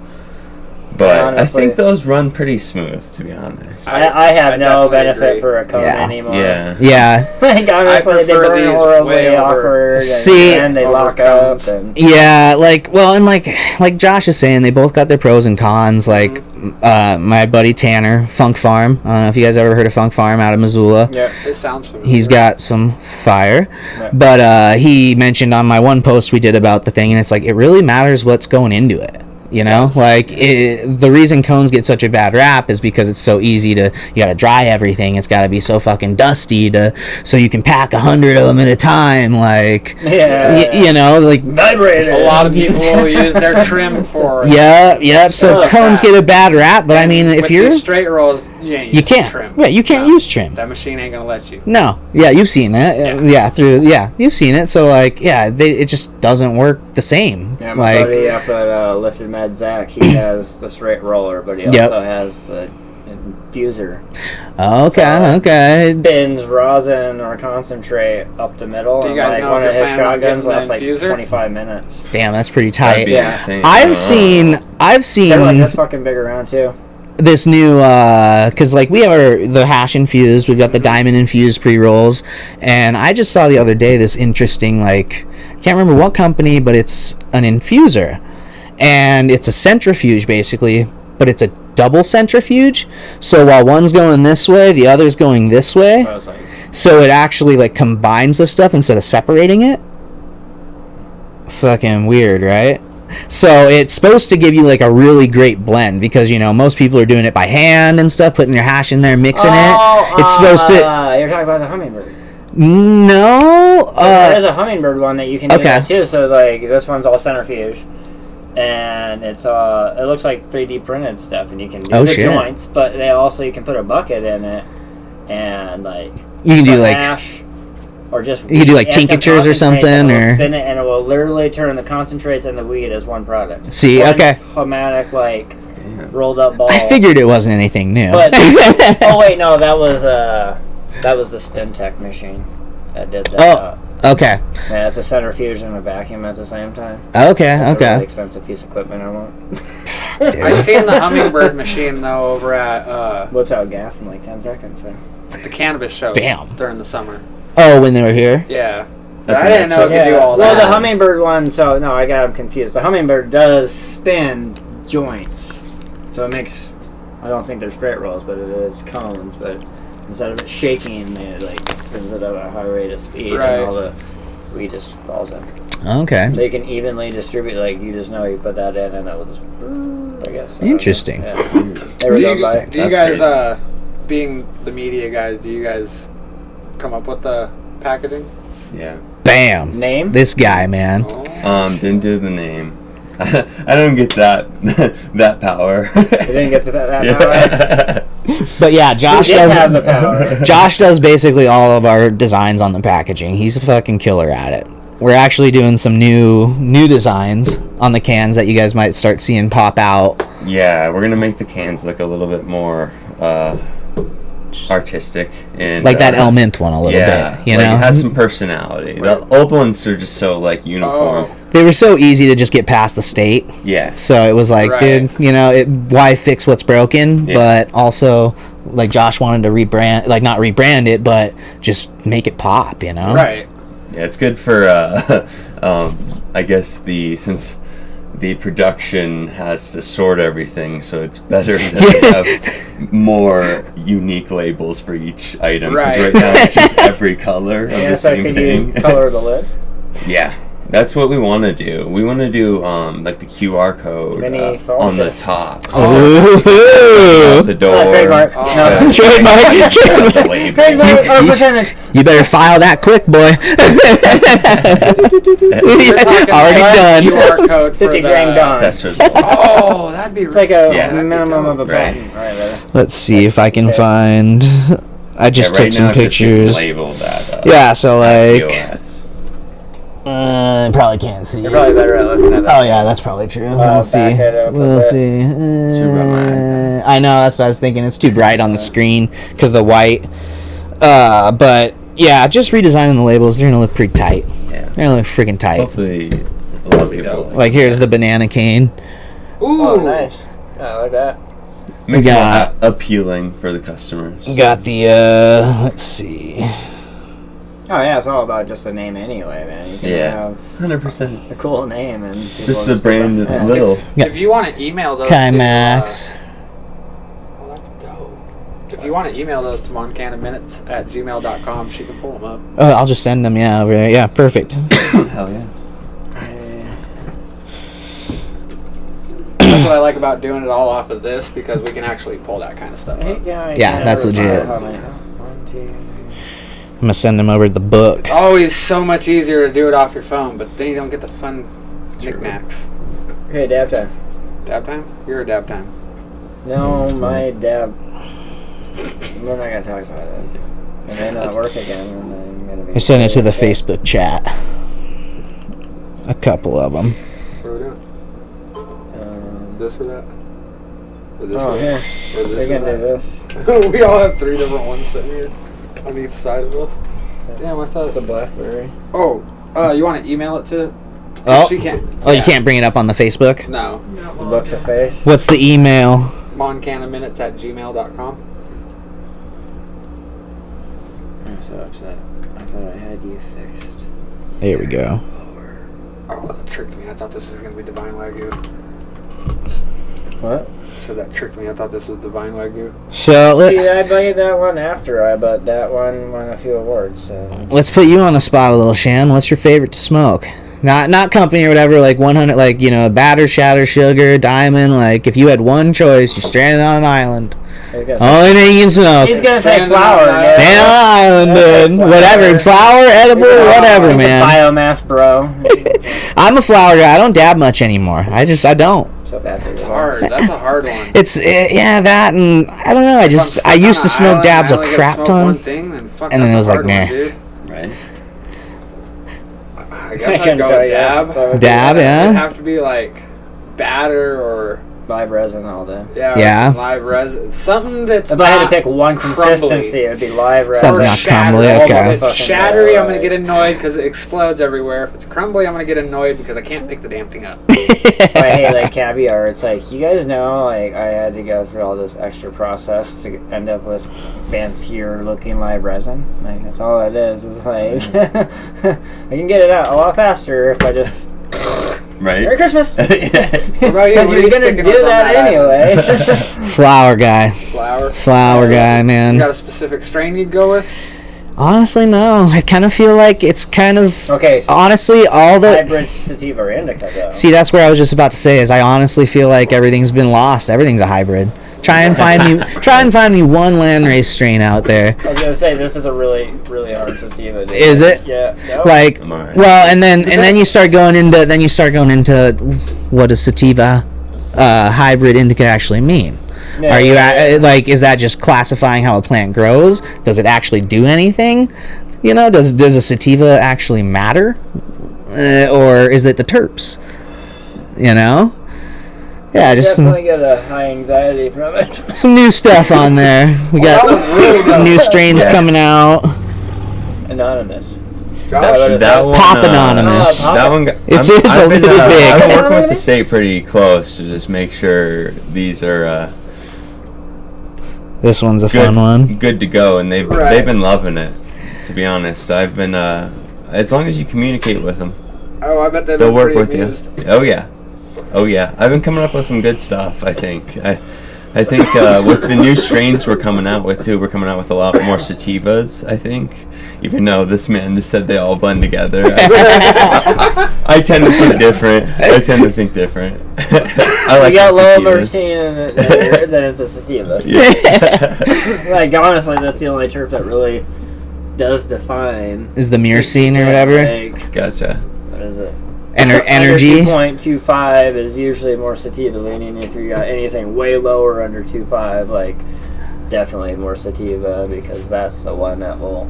But honestly, I think those run pretty smooth, to be honest. I have I no definitely benefit agree. for a cone Yeah. anymore. Yeah. Like, honestly, they prefer burn these horribly way over- awkward, See- and they over lock cones. up. And Yeah, like, well, and like Josh is saying, they both got their pros and cons. Like, my buddy Tanner, Funk Farm. I don't know if you guys ever heard of Funk Farm out of Missoula. yeah, It sounds familiar. He's got some fire. Yeah. But he mentioned on my one post we did about the thing, and it's like, it really matters what's going into it. You know, like the reason cones get such a bad rap is because it's so easy to, you got to dry everything. It's got to be so fucking dusty so you can pack 100 of them at a time. Like, yeah, you know, like, vibrated. A lot of people will use their trim for it. yep. So Stuff cones like get a bad rap, but I And mean, if with you're, these straight rolls, you you can't. trim. Yeah, you can't No. use trim. That machine ain't gonna let you. No, yeah, you've seen it. You've seen it. So like, yeah, it just doesn't work the same. Yeah, my like, buddy up at Lifted Med Zach, he has the straight roller, but he Yep. also has an infuser. okay. Spins rosin or concentrate up the middle, Do you and guys like know one if of you're his planning on shotguns getting lasts the like infuser? 25 minutes. Damn, that's pretty That'd tight. be Yeah. insane. I've seen They're like this fucking big around too. this new because like we have the hash infused, we've got the diamond infused pre-rolls, and I just saw the other day this interesting, like, I can't remember what company, but it's an infuser, and it's a centrifuge basically, but it's a double centrifuge, so while one's going this way, the other's going this way, I was like, so it actually like combines the stuff instead of separating it. Fucking weird, right? So it's supposed to give you like a really great blend, because you know most people are doing it by hand and stuff, putting their hash in there, mixing it. It's supposed to. You're talking about the hummingbird. No. There's a hummingbird one that you can do Okay. that too. So like this one's all centrifuge, and it's it looks like 3D printed stuff, and you can do the shit. joints, but you can put a bucket in it, and like You can do put like hash, or just you can do like add some tinctures or concentrates, something, and it'll or spin it, and it will literally turn the concentrates and the weed as one product. See, One okay. Chromatic, like Damn. rolled up ball. I figured it wasn't anything new. But oh wait, no, that was the Spin Tech machine that did that. Okay. Yeah, it's a centrifuge and a vacuum at the same time. Okay. That's a really Okay. expensive piece of equipment I want. Dude. I seen the hummingbird machine though over at Whips out gas in like 10 seconds. So. the Cannabis show. Damn. During the summer. Oh, when they were here. Yeah. Okay, I didn't know it could do all Well, that. the hummingbird one. So no, I got them confused. The hummingbird does spin joints, so it makes. I don't think they're straight rolls, but it is cones. But instead of it shaking, it like spins it at a high rate of speed, Right. and all the weed just falls in. Okay. So you can evenly distribute. Like you just know you put that in, and it will just. I guess. I don't know. Interesting. Yeah. There we do go. you, Bye. do you That's guys, being the media guys, do you guys come up with the packaging? Yeah. Bam. Name? This guy, man. Oh. Didn't do the name. I don't get that that power. You didn't get to that power. But yeah, You Josh did have the does. power. Josh does basically all of our designs on the packaging. He's a fucking killer at it. We're actually doing some new designs on the cans that you guys might start seeing pop out. Yeah, we're gonna make the cans look a little bit more artistic and Like that El Mint one a little bit, you like know? it has some personality. The old ones are just so like uniform. Oh. They were so easy to just get past the state. Yeah, So it was like, Right. dude, you know, why fix what's broken? Yeah. But also, like, Josh wanted to rebrand, like, not rebrand it, but just make it pop, you know? Right. yeah, it's good for I guess since the production has to sort everything, so it's better that we have more unique labels for each item. 'Cause Right. right now it's just every color of Yeah, the so same could thing. you color the lid? Yeah, that's what we want to do. We want to do like the QR code Mini on the focus. top. Ooh. The door. trademark. Oh. No. Trademark. The label. Trademark or percentage. You better file that quick, boy. We're talking Already like done. QR code for 50 grand gone. Test result. Oh, that'd be It's like a Yeah. minimum of a Right. patent. Right there. Let's see if I can find. I just Yeah, right took now some it's just pictures. labeled that. Yeah, so like, POS. probably can't see. You're probably better at looking at that. Oh yeah, that's probably true. We'll back see. it up a We'll bit. see. Should run my I know, that's what I was thinking. It's too bright on the screen because the white. But yeah, just redesigning the labels. They're gonna look pretty tight. Yeah. They're gonna look freaking tight. Hopefully, a lot of people Like here's the banana cane. Ooh, Oh, nice. Yeah, I like that. makes it got- more appealing for the customers. Got the let's see. Oh yeah, it's all about just a name anyway, man. You can have 100%. a cool name and Just people the brand, yeah. little. If you want to email those Climax. oh, that's dope. If you want to email those to moncanaminutes@gmail.com, she can pull them up. Oh, I'll just send them. Yeah, over there. Yeah, perfect. Hell yeah. That's what I like about doing it all off of this, because we can actually pull that kind of stuff up. Yeah, that's legit. One, two. I'm gonna send them over the book. It's always so much easier to do it off your phone, but then you don't get the fun knickknacks. Okay, dab time. Dab time? You're a dab time. No, my dab. We're not gonna talk about it. It may not work again, and I'm gonna be. I sent it to the Facebook chat. A couple of them. What are we doing? This or that? Or this Oh, or here. Or We're this gonna or do this. that? We all have 3 different ones sitting here on each side of us. Damn, I thought it's a blackberry. Oh, you want to email it to? Oh. She can't. Oh, you yeah. can't bring it up on the Facebook? No. It looks a face. What's the email? moncanaminutes@gmail.com. So it's that. I thought I had you fixed. There we go. Oh, that tricked me. I thought this was going to be Divine Wagyu. What? So that tricked me. I thought this was Divine Wagyu. So See, I bought that one after I bought that one won a few awards. So. let's put you on the spot a little, Shan. What's your favorite to smoke? Not company or whatever, like 100, like, you know, batter, shatter, sugar, diamond. Like, if you had one choice, you're stranded on an island. Only thing you can smoke. He's gonna say Stranded flower. on an man. Stand on an island, Yeah, dude. flower. Whatever. Flower, edible, whatever, He's a man. biomass bro. I'm a flower guy. I don't dab much anymore. I don't. So bad for It's you. hard. That's a hard one. It's yeah, that, and I don't know. I used to smoke dabs a crap One ton. thing, then fuck, And then that's it was a hard like, one, nah. dude. Right? I I guess I'd couldn't go tell with you. dab. But Dab, It'd yeah. have to be like batter or Live resin all day. Yeah. some live resin. Something that's If I had to not pick one crumbly. consistency, it would be live resin. Something or not shattery. crumbly, okay. If it's Fucking shattery, I'm right. gonna get annoyed because it explodes everywhere. If it's crumbly, I'm gonna get annoyed because I can't pick the damn thing up. I hate like caviar. It's like, you guys know, like, I had to go through all this extra process to end up with fancier looking live resin. Like, that's all it is. It's like I can get it out a lot faster if I just Right? Merry Christmas. What about you? Because What are you're you gonna sticking do with on that island? anyway. Flower guy. Flower Guy, You man. got a specific strain you'd go with? Honestly, no. I kind of feel like it's kind of Okay. honestly all the. Hybrid sativa or indica though. See, that's where I was just about to say. Is I honestly feel like everything's been lost. Everything's a hybrid. Try and find me one landrace strain out there. I was gonna say this is a really, really hard sativa. Dude. Is it? Yeah. Nope. Like, I'm alright. well, and then you start going into what does sativa hybrid indica actually mean? Yeah, Are you yeah. like, is that just classifying how a plant grows? Does it actually do anything? You know, does a sativa actually matter, or is it the terps? You know, yeah, just Definitely get a high anxiety from it. some new stuff on there. We that was really got good. new strains Yeah. coming out. Anonymous. Josh? That one, Pop Anonymous. That one. It's a little bit big. I've been working with the Anonymous? state pretty close to just make sure these are This one's a good, fun one. good to go, and they've Right. been loving it. To be honest, I've been as long as you communicate with them, Oh, I bet they've they'll been work pretty with amused. you. Oh yeah. I've been coming up with some good stuff. I think. I think with the new strains we're coming out with too, we're coming out with a lot more sativas. I think, even though this man just said they all blend together, I tend to think different. I like You got the low sativas. myrcene in it, then it's a sativa. Yeah. Like, honestly, that's the only terp that really does define. Is the myrcene or whatever? Like, Gotcha. what is it? Energy. Under 2.25 is usually more sativa leaning. If you got anything way lower under 2.5, like, definitely more sativa, because that's the one that will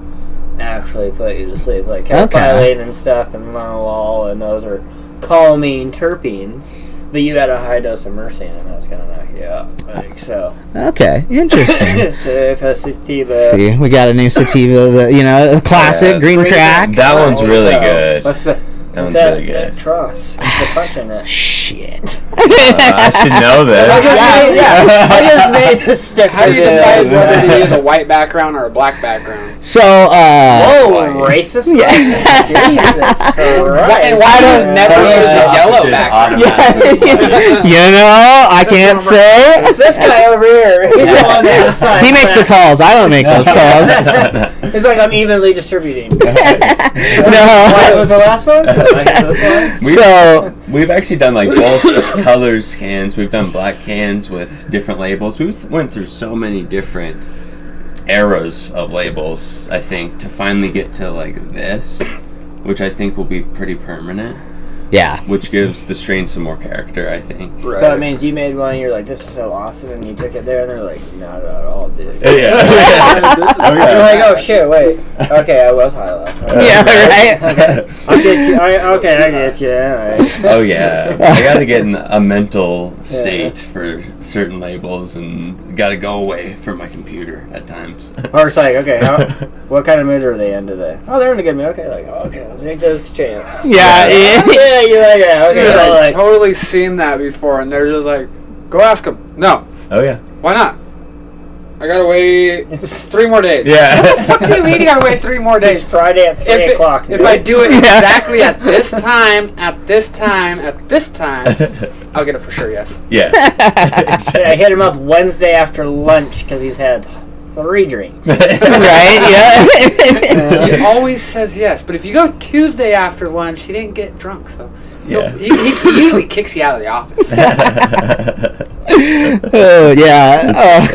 actually put you to sleep. Like Okay. caffeine and stuff and linalool, and those are calming terpenes. But you got a high dose of Mercian, and that's gonna knock you out. Like, so. Okay, interesting. So if a sativa. See, we got a new sativa, a classic green crack. That one's really good. What's the? That one's that, really good. That truss. What's the punch in it? Shit. I should know that. I just made the sticker. How do you decide whether to use a white background or a black background? So, Whoa, White. racist? Yeah. Jesus Christ. And why don't never use a yellow Just background? automatically. I can't say. It's this guy over here. He's the one that's like, He makes the calls. I don't make those calls. It's like I'm evenly distributing. No. What was the last one? So We've actually done like both colors cans. We've done black cans with different labels. We've went through so many different eras of labels, I think, to finally get to like this, which I think will be pretty permanent. yeah. Which gives the strain some more character, I think. Right. So, I mean, you made one, you're like, this is so awesome, and you took it there, and they're like, not at all, dude. Yeah. You're like, oh shit, wait. Okay, I was high low. Yeah, right? I get you. I get you. Alright. Oh yeah, I gotta get in a mental state for certain labels, and gotta go away from my computer at times. Or it's like, okay, what kind of mood are they in today? Oh, they're in a good mood. Okay, like, okay, I'll take this chance. Yeah. Yeah, you're like, yeah, okay. Dude, So, I've like, totally seen that before, and they're just like, go ask them. No. Oh yeah. Why not? I gotta wait 3 more days. Yeah. What do you mean you gotta wait 3 more it's days? Friday at 3 o'clock. If I do it exactly at this time, I'll get it for sure, yes. Yeah. I hit him up Wednesday after lunch because he's had 3 drinks. Right? Yeah. He always says yes, but if you go Tuesday after lunch, he didn't get drunk, so Yeah. he usually kicks you out of the office. Oh yeah.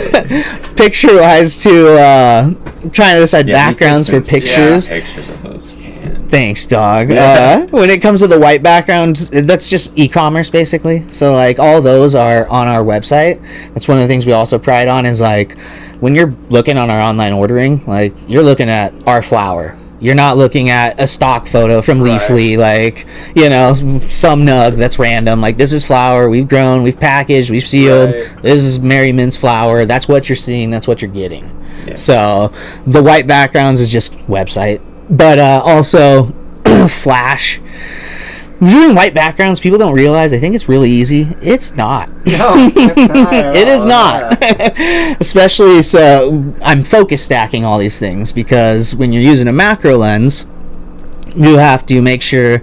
Picture wise too. I'm trying to decide Yeah, me backgrounds too, for since- pictures. Pictures of those cans. Thanks, dog. Yeah. When it comes to the white backgrounds, that's just e-commerce basically. So like all those are on our website. That's one of the things we also pride on is like when you're looking on our online ordering, like you're looking at our flower. You're not looking at a stock photo from Leafly, like, some nug that's random. Like, this is flower, we've grown, we've packaged, we've sealed. Right. This is Marimint's flower. That's what you're seeing, that's what you're getting. Yeah. So, the white backgrounds is just website. But also, Flash. Doing white backgrounds, people don't realize. They think it's really easy. It's not. No, it's not at It is all. not. Yeah. Especially so I'm focus stacking all these things because when you're using a macro lens, you have to make sure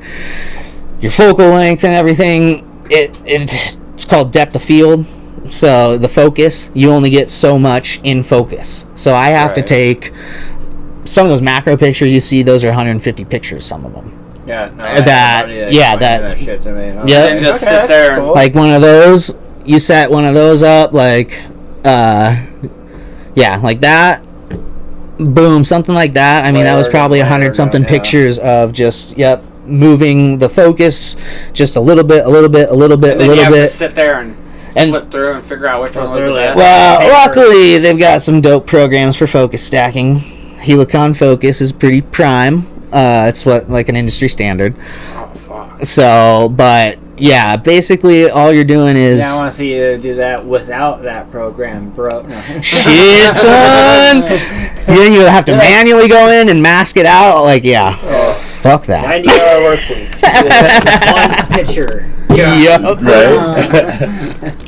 your focal length and everything it's called depth of field. So the focus, you only get so much in focus. So I have to Right. take some of those macro pictures you see, those are 150 pictures, some of them. Yeah, no, that shit to me. Yeah. And just Okay, sit there that's and cool. Like one of those, you set one of those up like like that, boom, something like that. I mean, that was probably 100 something pictures of just moving the focus just a little bit, and then you have to bit. sit there and And- flip through and figure out which one was the Literally, best. Well, luckily they've got some dope programs for focus stacking. Helicon Focus is pretty prime. It's what like an industry standard. Oh, fuck. So, but yeah, basically all you're doing is Yeah, I want to see you do that without that program, bro. No. shit, son. Then you have to manually go in and mask it out. Like, fuck that. 90-hour work week. One picture. Done. Yup. Right.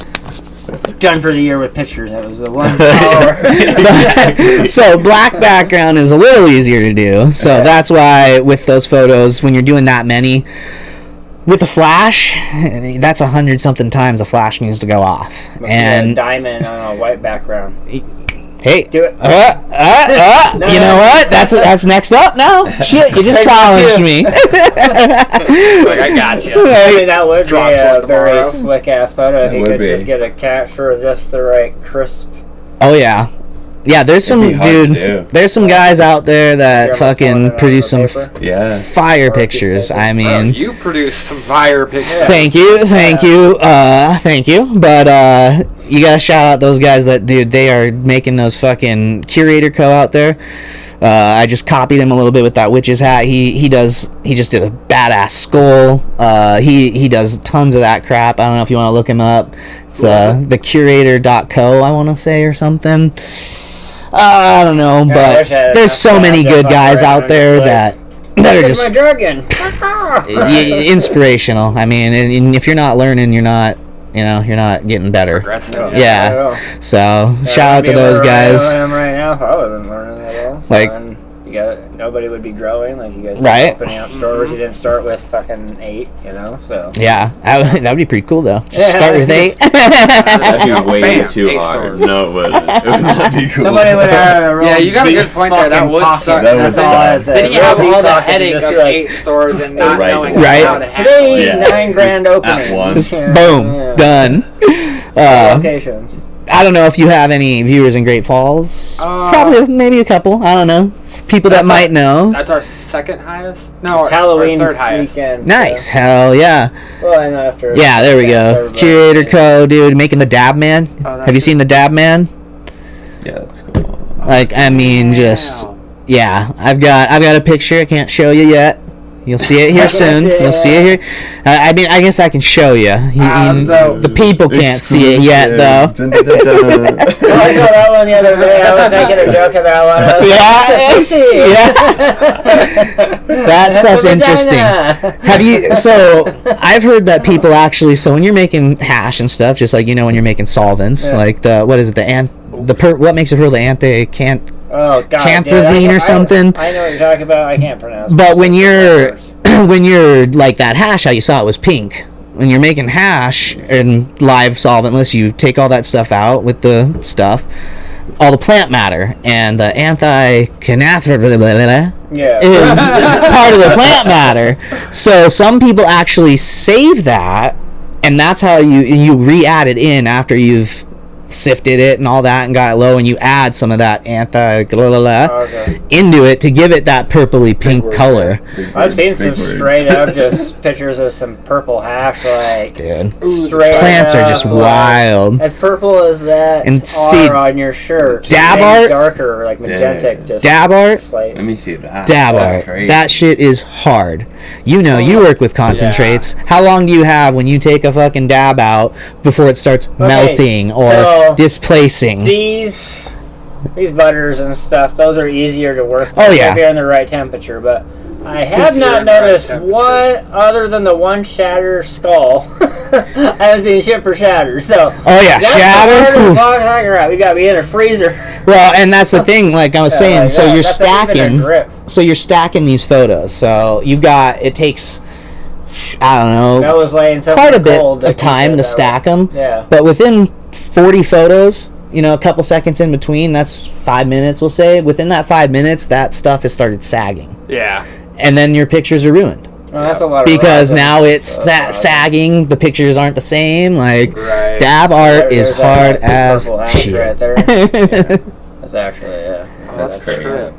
Done for the year with pictures. That was the 1 hour. So black background is a little easier to do. So that's why with those photos, when you're doing that many, with the flash, that's 100 something times the flash needs to go off. And diamond on a white background. Hey, Do it. you know what? That's next up now. Shit, you just challenged me. Like, I got you. I mean, that would be Drop a for very tomorrow. slick ass photo if That you would could be. just get a capture of just the right crisp. Oh yeah, there's some It'd be hard to dude. do. There's some guys out there that You're pulling it fucking out produce some of the paper. Yeah. fire Or a piece of pictures. paper. I Bro, mean, you produce some fire pictures. thank you. Thank you. But you gotta shout out those guys that, dude, they are making those fucking Curator Co. out there. I just copied him a little bit with that witch's hat. He just did a badass skull. He does tons of that crap. I don't know if you want to look him up. It's thecurator.co, I want to say, or something. I don't know, but there's so many good guys out there that are just my dragon. inspirational. I mean, and if you're not learning, you're not getting better. Progressive. Yeah. So shout out to those guys. I am right now if I wasn't learning at all. So, Like- and nobody would be growing like you guys. Right. Opening up stores. You didn't start with fucking 8. So. Yeah, that would be pretty cool though. Yeah. Start with 8. That'd be way Bam, too 8 hard. stores. No, it wouldn't. It would not be cool. Somebody would have a real Yeah, you got a deep good point there. That fucking would pocket. suck. That would That's all suck. I'd say. Then you Real have deep all the pocket to headache just of be like, 8 stores and not Right. knowing Right. how to handle Today, it. Yeah. 9 grand Just openings. at once. Yeah. Boom, Yeah. done. Locations. I don't know if you have any viewers in Great Falls. Probably, maybe a couple. I don't know. People that That's might know. That's our second highest? No, It's our Halloween third highest. weekend. Nice. So. Hell yeah. Well, and after. Yeah, there we go. everybody- Curator Co, dude, making the Dab Man. Oh, that's Have you seen the Dab Man? Yeah, that's cool. Like, I mean, just yeah. I've got a picture. I can't show you yet. You'll see it here soon. You'll see it here. I mean, I guess I can show you. The people can't see it yet, though. Dun, dun, dun, dun. I saw that one the other day. I was making a joke about one. I was Yeah. That stuff's interesting. Have you? So I've heard that people actually. So when you're making hash and stuff, just like when you're making solvents, Yeah. like what is it? What makes it real? The Oh God, Cantrazine or something. I know what you're talking about. I can't pronounce. But it. when you're when you're like that hash, how you saw it was pink. When you're making hash and live solventless, you take all that stuff out with the stuff, all the plant matter, and the anti-cannabis yeah. is part of the plant matter. So some people actually save that, and that's how you re-add it in after you've sifted it and all that and got it low, and you add some of that Okay. into it to give it that purpley pink color. I've seen some straight up just pictures of some purple hash, like Dude, straight plants are up, just like, wild. as purple as that And see, R on your shirt. dab maybe art? darker, like magentic. Yeah. Just Dab art? slight. Let me see that. Dab That's art. crazy. That shit is hard. You work with concentrates. How long do you have when you take a fucking dab out before it starts melting or displacing? These butters and stuff, those are easier to work with Oh, yeah. if you're in the right temperature, but I have If you're not in the right noticed temperature. one other than the one shatter skull. I haven't seen shit for shatter, so Oh yeah, that's shatter. the hardest Oof. fucking talking about. We gotta be in a freezer. Well, and that's the thing. Like I was saying, like so that. you're That's not even a stacking. drip. So you're stacking these photos. So you've got. It takes. I don't know. That was laying something Quite a bit cold of time to that stack way. them. Yeah. But within 40 photos, a couple seconds in between, that's 5 minutes, we'll say. Within that 5 minutes, that stuff has started sagging. Yeah. And then your pictures are ruined. Well, that's a lot of Because rosin. now it's that rosin. sagging, the pictures aren't the same. Like, Right. dab art is There's that hard big as purple hash shit. right there. Yeah. That's actually, yeah. Oh, that's crazy. trip.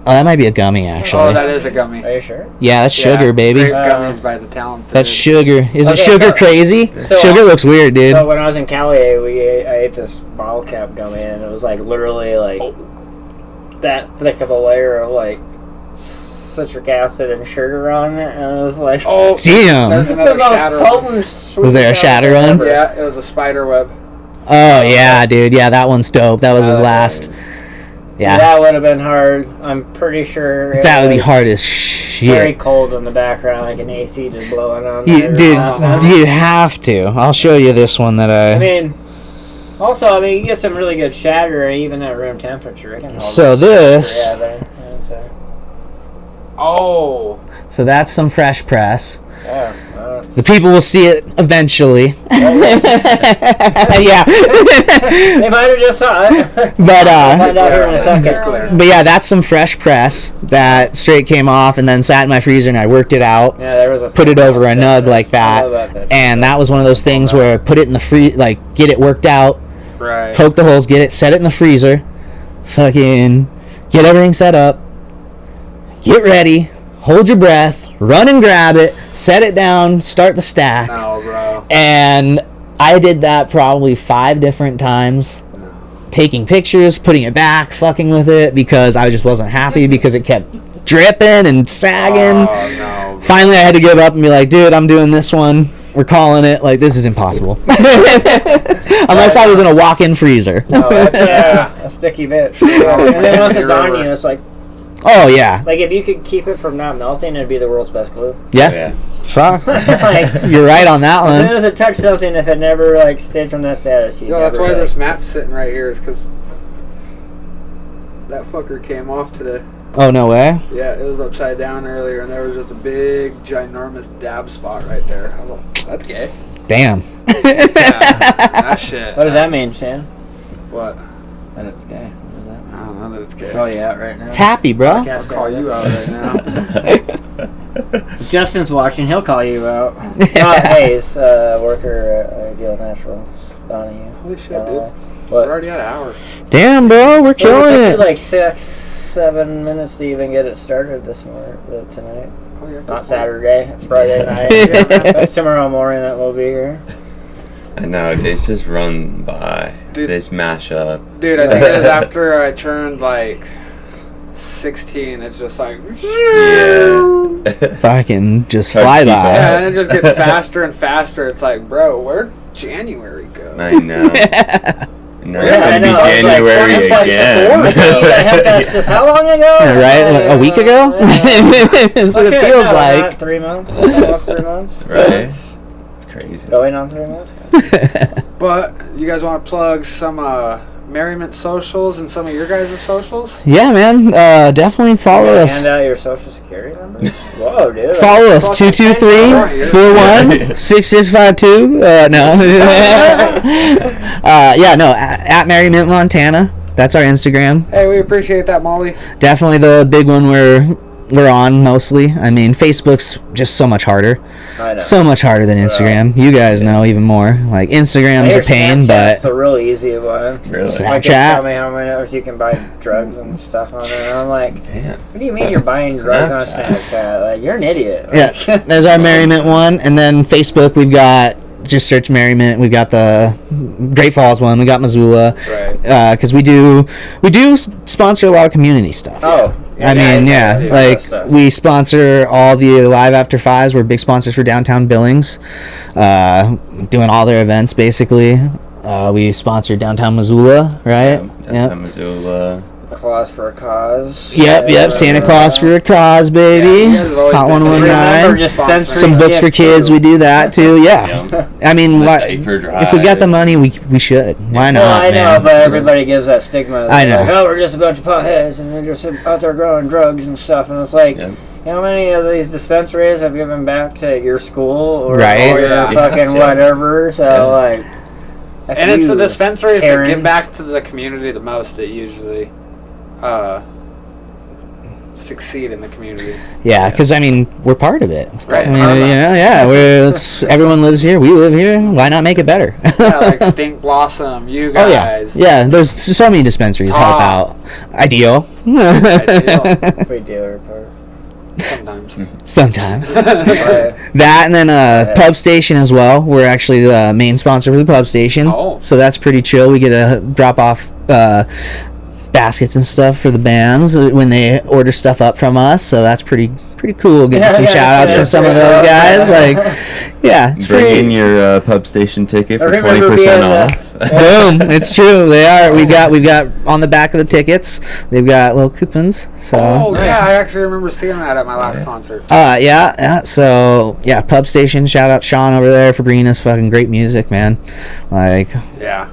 Oh, that might be a gummy, actually. Oh, that is a gummy. Are you sure? Yeah, that's sugar, baby. Grape gummies by the Talented. That's sugar. Is it Okay, sugar so- crazy? so- Sugar looks weird, dude. So when I was in Cali, I ate this bottle cap gummy, and it was like literally like that thick of a layer of like citric acid and sugar on it, and it was like Oh, Damn. There's the another most shatter one. potent sweet Was there a shatter gummy one? ever. Yeah, it was a spider web. Oh, yeah, dude. Yeah, that one's dope. That was his last. Yeah. That would have been hard. I'm pretty sure That would be was hard as Very shit. cold in the background, like an AC just blowing on. You, there. dude, I you have to. I'll show you this one that mean, also, you get some really good shatter even at room temperature. It can hold So this this- together. Oh. So that's some fresh press. Yeah. The people will see it eventually. Yeah. They might have just saw it. But Find out here in a second. But yeah, that's some fresh press that straight came off and then sat in my freezer and I worked it out. Yeah, there was a Put it over a nug like I love that. bitch. And that was one of those things where put it in the like get it worked out, Right. poke the holes, get it, set it in the freezer, fucking get everything set up, get ready, hold your breath, run and grab it, set it down, start the stack. No, bro. And I did that probably 5 different times taking pictures, putting it back, fucking with it because I just wasn't happy because it kept dripping and sagging. Oh, no. Finally, I had to give up and be like, dude, I'm doing this one. We're calling it. Like, this is impossible. Unless I was in a walk-in freezer. Oh, that's a sticky bitch. And then once it's on you, it's like, Oh, yeah. like if you could keep it from not melting, it'd be the world's best glue. Yeah. Yeah. Fuck. Like, You're right on that as soon one. as it touched something, if it never like stayed from that status, you Yo, that's never, why like, this mat's sitting right here is because that fucker came off today. Oh, no way? Yeah, it was upside down earlier, and there was just a big, ginormous dab spot right there. I was like, that's gay. Damn. Yeah, that shit. What does that mean, Shan? What? That it's gay. What does that mean? I don't know that it's gay. Call you out right now. It's happy, bro. I'll call you out right now. Justin's watching. He'll call you out. Not Hayes, worker at Ideal Naturals. Donnie. Holy shit, dude. What? We're already at an hour. Damn, bro. We're killing it it. took you like 6-7 minutes to even get it started this morning, tonight. Oh, yeah, Not Saturday. It's Friday night. That's tomorrow morning that we'll be here. I know, days just run by. Dude. They smash up. Dude, I think it was after I turned like 16. It's just like, Yeah. Fucking just Hard to fly keep by. up. yeah, and it just gets faster and faster. It's like, bro, where'd January go? I know. Now Yeah, it's I gonna be know, I was like, January 20 plus again. before. That's just how long ago? Yeah, right? Like a week ago? That's what it Okay, feels no, like. not 3 months. Almost 3 months. 2 Right. months. It's crazy. Going on 3 months. But you guys want to plug some Marimint socials and some of your guys' socials? Yeah, man. Definitely follow us. Hand out your social security numbers. Whoa, dude. Follow us, 223-41-6652. No. Yeah, no, at Marimint, Montana. That's our Instagram. Hey, we appreciate that, Molly. Definitely the big one we're on mostly. I mean, Facebook's just so much harder. I know. So much harder than Instagram. You guys know even more. Like, Instagram's a pain, Snapchat's but the real easy one. Really? Like, they Snapchat. tell me how many hours you can buy drugs and stuff on it. And I'm like, Damn. what do you mean you're buying drugs on Snapchat? Like, you're an idiot. yeah, there's our Marimint one. And then Facebook, we've got, just search Marimint. We've got the Great Falls one. We got Missoula. Right. Because we do sponsor a lot of community stuff. Oh. I mean, yeah, do like stuff. we sponsor all the Live After Fives. We're big sponsors for Downtown Billings, doing all their events basically. We sponsor Downtown Missoula, right? Yep. Missoula. Claus for a cause. Yep. Santa Claus for a cause, baby. Yeah, you guys have always Hot been- Remember 119. dispensaries Some books for gift, kids. too. We do that too. Yeah. Yeah. I mean, The what, diaper if we got the drive. money, we should. Why not, Well, I know, man? but everybody gives that stigma. I They're know. Like, oh, we're just a bunch of potheads, and they're just out there growing drugs and stuff. And it's like, Yep. how many of these dispensaries have given back to your school or, Right. or your Yeah. fucking Yeah. whatever? So, Yeah. like, a And it's the few dispensaries that give parents- back to the community the most that usually succeed in the community. Yeah, because I mean, we're part of it. Right. I mean, everyone lives here. We live here. Why not make it better? Yeah, like Stink Blossom, you Oh guys. yeah. There's so many dispensaries help Top. out. Ideal. Ideal. We do our part. Sometimes. Sometimes. Right. That and then Pub Station as well. We're actually the main sponsor for the Pub Station. Oh. So that's pretty chill. We get to drop off baskets and stuff for the bands when they order stuff up from us. So that's pretty cool. Getting some shout outs from some of those guys. Like, yeah, it's Bring in pretty. your Pub Station ticket I for remember 20% being, off. Boom! It's true. They are. We've got on the back of the tickets. They've got little coupons. So. Oh, yeah, I actually remember seeing that at my last concert. Yeah. So, yeah, Pub Station. Shout out Sean over there for bringing us fucking great music, man. Like, Yeah.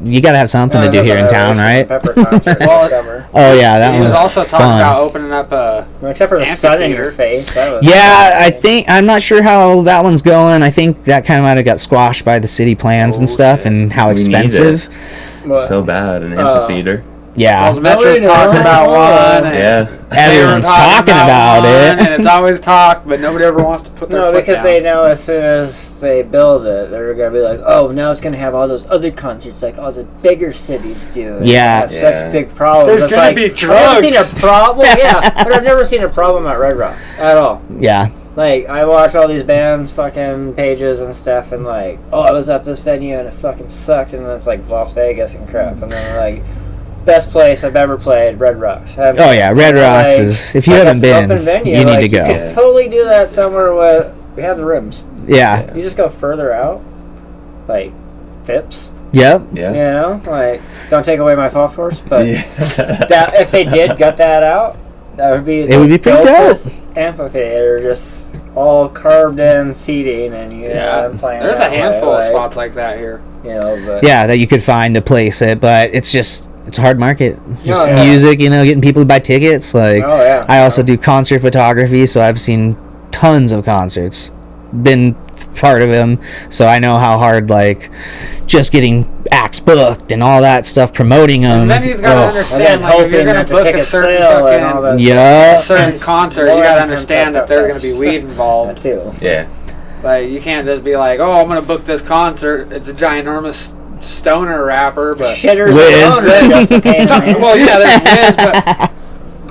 you gotta have something to do here in town, right? Pepper concert Well, in the summer. Oh yeah, that He was was also talking fun. about opening up a... No, except for the sun in your Amphitheater. face. That was Yeah, I'm not sure how that one's going. I think that kind of might have got squashed by the city plans and Oh, stuff shit. and how We need expensive. What? So bad, an amphitheater. Yeah. Well, the Metro's talking about one. And Yeah. they were Everyone's talking about one, it. And it's always talk, but nobody ever wants to put their No, foot because down. they know as soon as they build it, they're gonna be like, "Oh, now it's gonna have all those other concerts like all the bigger cities do." And Yeah. have Yeah. such big problems. There's It's gonna like, be I've never seen a drugs. problem. Yeah, but I've never seen a problem at Red Rocks at all. Yeah. Like, I watch all these bands fucking pages and stuff, and like, oh, I was at this venue and it fucking sucked, and then it's like Las Vegas and crap, and then like, best place I've ever played, Red Rocks. Oh yeah, Red Rocks is. If you haven't been, you need to go. You could totally do that somewhere where we have the rooms. Yeah. You just go further out, like Phipps. Yep. Yeah. You know, like, don't take away my golf course, but Yeah. that, if they did gut that out, that would be. It would be pretty dopest amphitheater, just all carved in seating, and you know, playing. There's a that handful way, of like, spots like that here. You know, but Yeah, that you could find to place it, but it's just it's a hard market. Just yeah. music, you know, getting people to buy tickets. Like, Oh, yeah. I also do concert photography, so I've seen tons of concerts, been part of them, so I know how hard like just getting acts booked and all that stuff, promoting them. And then he's got to and understand, then like, if hoping you're going that to the book a tickets certain sell and all fucking, that. Yeah. a certain concert, you got to understand that there's going to be weed That involved. too. Yeah. Like, you can't just be like, oh, I'm going to book this concert. It's a ginormous stoner rapper, but... Shitters Wiz. alone really just a pain in the ass. Well, yeah, there's Wiz, but...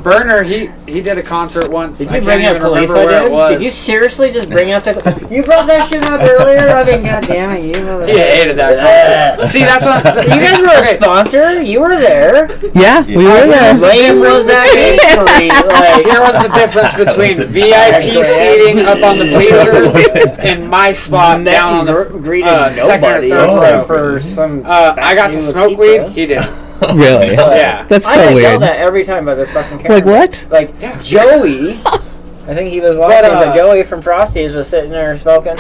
Burner, he did a concert once. Did I you can't bring up even remember Khalifa, where it dude? was. Did you seriously just bring up the... You brought that shit up earlier? I mean, goddamn it, you mother... He hated that concert. See, that's what... You guys were a sponsor. You were there. Yeah, we were there. Lame was that bakery. Like, Here was the difference between That was VIP seating up on the bleachers and my spot met down on the greeted second or nobody third except row. for some... I got to with smoke pizza. weed. He didn't. Really? Yeah. That's I so got weird. yelled at every time by this fucking camera. Like what? Like, Joey, I think he was watching, but Joey from Frosty's was sitting there smoking,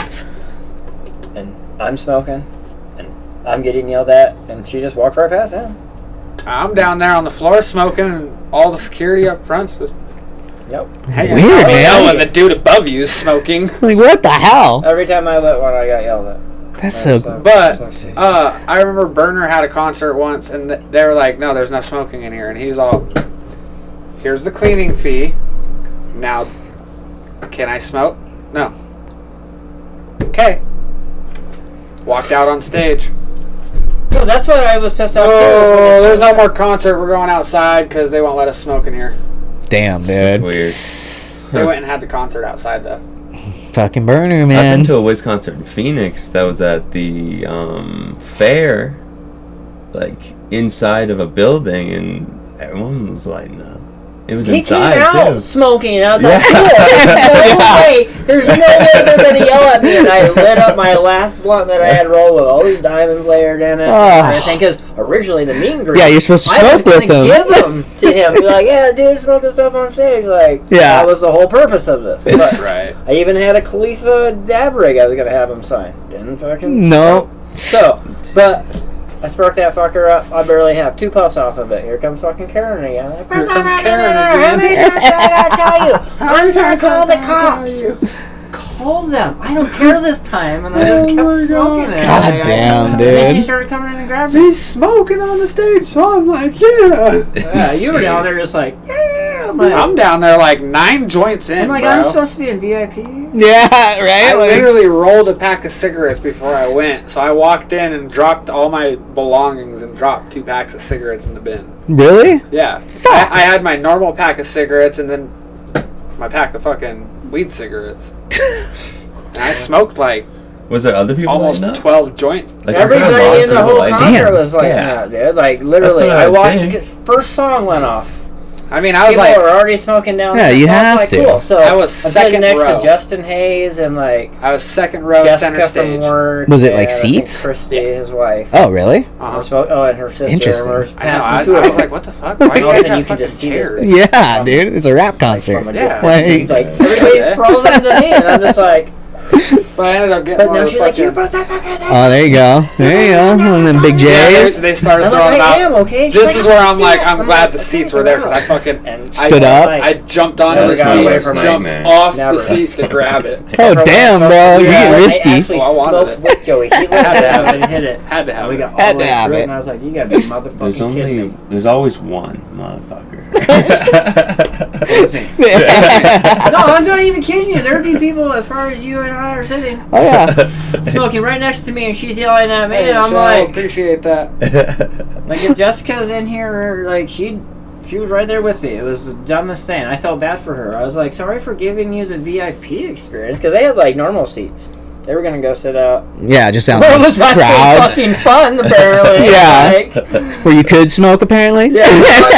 and I'm smoking, and I'm getting yelled at, and she just walked right past him. I'm down there on the floor smoking, and all the security up front's just Yep. hanging Weird, out. man. When the dude above you is smoking. Like what the hell? Every time I lit one, I got yelled at. That's so. But I remember Burner had a concert once, and they were like, "No, there's no smoking in here." And he's all, "Here's the cleaning fee. Now, can I smoke? No. Okay." Walked out on stage. No, that's what I was pissed off too. Oh, there's no more concert. We're going outside because they won't let us smoke in here. Damn, It's dude. weird. They went and had the concert outside though. Fucking Burner, I've man. been to a Wiz concert in Phoenix that was at the fair, like inside of a building, and everyone was lighting up. It was He inside came out too. smoking, and I was like, cool, there's no way they're going to yell at me. And I lit up my last blunt that I had rolled with all these diamonds layered in it. Oh. And everything, because originally the meet and greet, Yeah, you're supposed to I was smoke with gonna them. give them to him. Be like, yeah, dude, smoke this up on stage. Like, Yeah. that was the whole purpose of this. But Right. I even had a Khalifa dab rig I was going to have him sign. Didn't fucking... No. So, but... I sparked that fucker up. I barely have 2 puffs off of it. Here comes fucking Karen again. Like, Here comes Karen How many again. times I gotta tell you? I'm gonna call the cops. Call them. I don't care this time. And I just kept smoking it. God Like, damn, And then she dude. started coming in and grabbed me. He's smoking on the stage, so I'm like, yeah. Yeah, you were down there just like, yeah. I'm like, I'm down there like 9 joints in, I'm like, bro. I'm supposed to be in VIP. Yeah, right? I Like, literally rolled a pack of cigarettes before I went, so I walked in and dropped all my belongings and dropped 2 packs of cigarettes in the bin. really? Yeah. I had my normal pack of cigarettes and then my pack of fucking weed cigarettes. And I smoked like Was there other people almost lighting up? 12 joints. Like, was there Everybody lots in the of whole people lighting concert Damn. was like Yeah. that, dude. Like, literally. That's what I I watched, think. first song went off. I mean, I was People like, were already smoking down Yeah, there. you So I was have like, to. Cool. So I was I'm second sitting next row. to Justin Hayes and like I was second row center Jessica stage. from work. Was it, like, and I think seats? Christy, his wife. Oh, really? Uh-huh. And her sister. Interesting. We're I know. passing I through. was like, what the fuck? Why do you All of a guys sudden have you can fucking just see this chairs? big- Yeah, dude. It's a rap concert. From a Yeah. distance. Like- Like everybody's frozen to me, and I'm just like. But I ended up getting But one now of she's the like, you fucking... brought that fucker there. Oh, there you go. There you go. One of them big Yeah, J's. they started I'm throwing like, them I out. am, okay? She's This like, is I where can I'm see like, it. I'm I'm glad like, the okay, seats were there because I wow. fucking And Stood I- up? like, I jumped onto Never the got away seat, from jumped nightmare. off Never. the seat to grab it. Oh, damn, bro. You Yeah, get I risky. I actually Oh, I wanted smoked it. with Joey. He looked Had to at have him it. and hit it. Had to have And we it. got all Had the to way have through it, it. and I was like, you gotta be motherfucking kidding me. There's always one motherfucker. It's me. No, I'm not even kidding you. There'd be people as far as you and I are sitting, Oh, yeah. smoking right next to me, and she's yelling at me, Hey, and I'm Michelle, like, appreciate that. if Jessica's in here, like, she'd She was right there with me. It was the dumbest thing. I felt bad for her. I was like, sorry for giving you the VIP experience. Because they had, like, normal seats. They were going to go sit out. Yeah, just sounds Well, it was like actually crowd. fucking fun, apparently. Yeah. Where you could smoke, apparently. Yeah,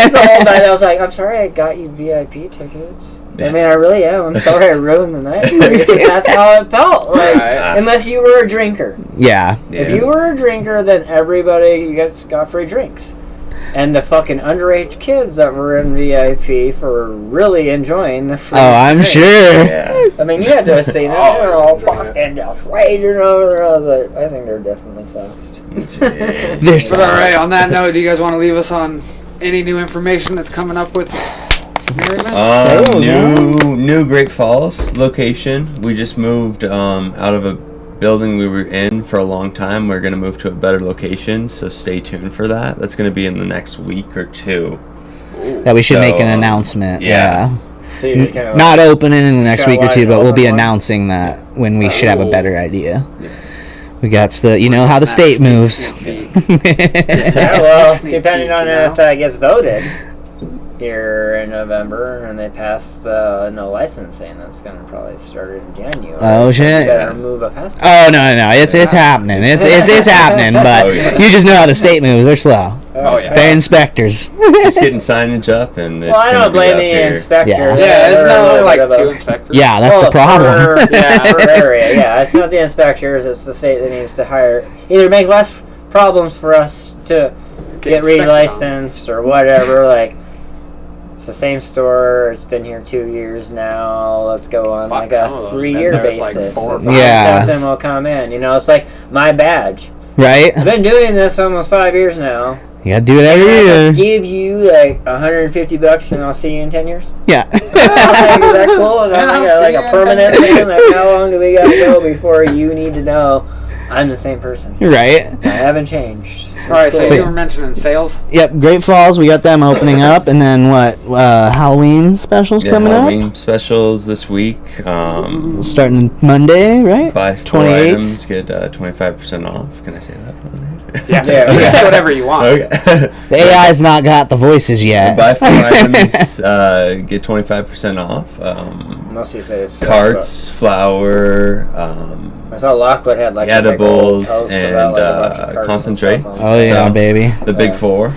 the whole night I was like, I'm sorry I got you VIP tickets. I mean, I really am. I'm sorry I ruined the night for you. Because that's how it felt. Like, unless you were a drinker. Yeah. If you were a drinker, then everybody got free drinks. And the fucking underage kids that were in VIP were really enjoying the free I'm drinks. sure. Yeah. I mean, you had to have seen it. They were all fucking just raging over there. I was like, I think they're definitely sauced. They're But all right, on that note, do you guys want to leave us on any new information that's coming up with Marimint? New Great Falls location. We just moved out of a building we were in for a long time. We're going to move to a better location, so stay tuned for that. That's going to be in the next week or two. That we should So, make an announcement. yeah. So you just kind of Not opening in the next Got week or wide two, but we'll be open one? announcing that when we should have a better idea. Yeah. We got the, you know how the state moves. Yeah, well, depending on if that gets voted here in November and they pass no licensing, that's going to probably start in January. Oh, So shit. You better move a fast. Oh no, it's happening. It's happening. But Oh, yeah. you just know how the state moves. They're slow. Oh, yeah. They're inspectors. Just getting signage up, and it's Well, I gonna don't be blame up the here. inspector. Yeah. Yeah, isn't They're a that little like bit of two a- inspectors? Yeah, that's the problem. Per area, yeah. It's not the inspectors, it's the state that needs to hire. Either make less problems for us to get inspected on. relicensed or whatever. Like, it's the same store, it's been here 2 years now. Let's go on Fuck, like a some of them 3-year been there for, like, basis. 4 or And 5. Yeah. something will come in. You know, it's like my badge. Right? I've been doing this almost 5 years now. You gotta do it every I'll year. give you like $150 and I'll see you in 10 years. Yeah. Is that cool? Is that And I'll like see a you in permanent 10 thing? Like, how long do we gotta go before you need to know I'm the same person? Right. I haven't changed. All right, so cool. you were mentioning sales. Yep. Great Falls. We got them opening up, and then what? Halloween specials Yeah, coming Halloween specials this week. up. Starting Monday, right? Buy 4 28th. items, get 25% off. Can I say that? Yeah, Yeah. you can say whatever you want. Okay. The AI's not got the voices yet. Buy 4 items, get 25% off. Unless you say it's Carts, flour, I saw Lockwood had like a big old edibles, post and about, like, a bunch of carts and concentrates. stuff Oh yeah, So, baby. The big Yeah. 4.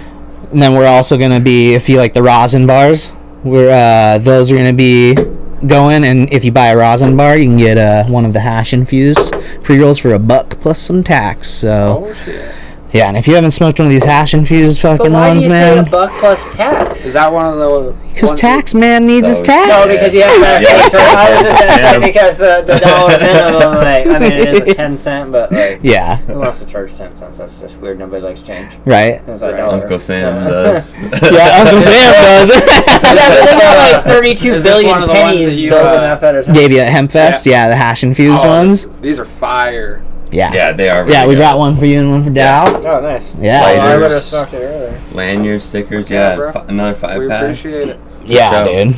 And then we're also gonna be, if you like the rosin bars, we're those are gonna be going. And if you buy a rosin bar, you can get one of the hash infused pre-rolls for $1 plus some tax. So Oh shit! yeah, and if you haven't smoked one of these hash infused But fucking why do ones, you say man, $1 plus tax? Is that one of the? because ones tax man needs his No, tax. No, because you have to Yeah. so I was just Yeah. saying because the dollar minimum, like, I mean, it is a 10 cent, but like, Yeah, who wants to charge 10 cents? That's just weird. Nobody likes change. right. It's like Right. dollar. Uncle Sam does. Yeah, Uncle Sam does. Yeah, but they got like 32 Is this one billion of the ones pennies that you, building up at a time. Gave you at Hempfest, yeah, the hash infused ones. These are fire. Yeah, Yeah, they are. yeah. really We good. brought one for you and one for Dow. Oh, nice. Yeah. Oh, I would have Lighters. smoked it earlier. Lanyard stickers, Yeah, yeah. bro. Another We 5-pack. appreciate it. Yeah, sure. dude.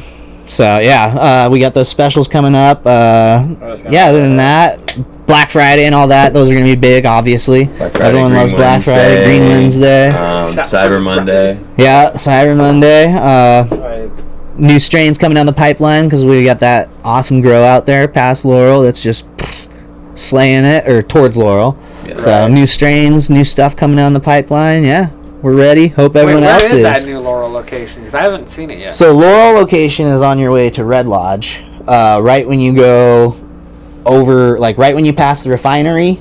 So yeah, we got those specials coming up. Yeah, other than that, Black Friday and all that, those are gonna be big, obviously. Black Friday, Everyone Green loves Black Friday, Wednesday, Green Wednesday. Cyber Monday. Yeah, Cyber Monday. Right. New strains coming down the pipeline because we got that awesome grow out there past Laurel that's just slaying it, or towards Laurel. Yeah. So new strains, new stuff coming down the pipeline. Yeah, we're ready. Hope Wait, everyone where else is that new Laurel location? Because I haven't seen it yet. So Laurel location is on your way to Red Lodge, right when you go over, like right when you pass the refinery.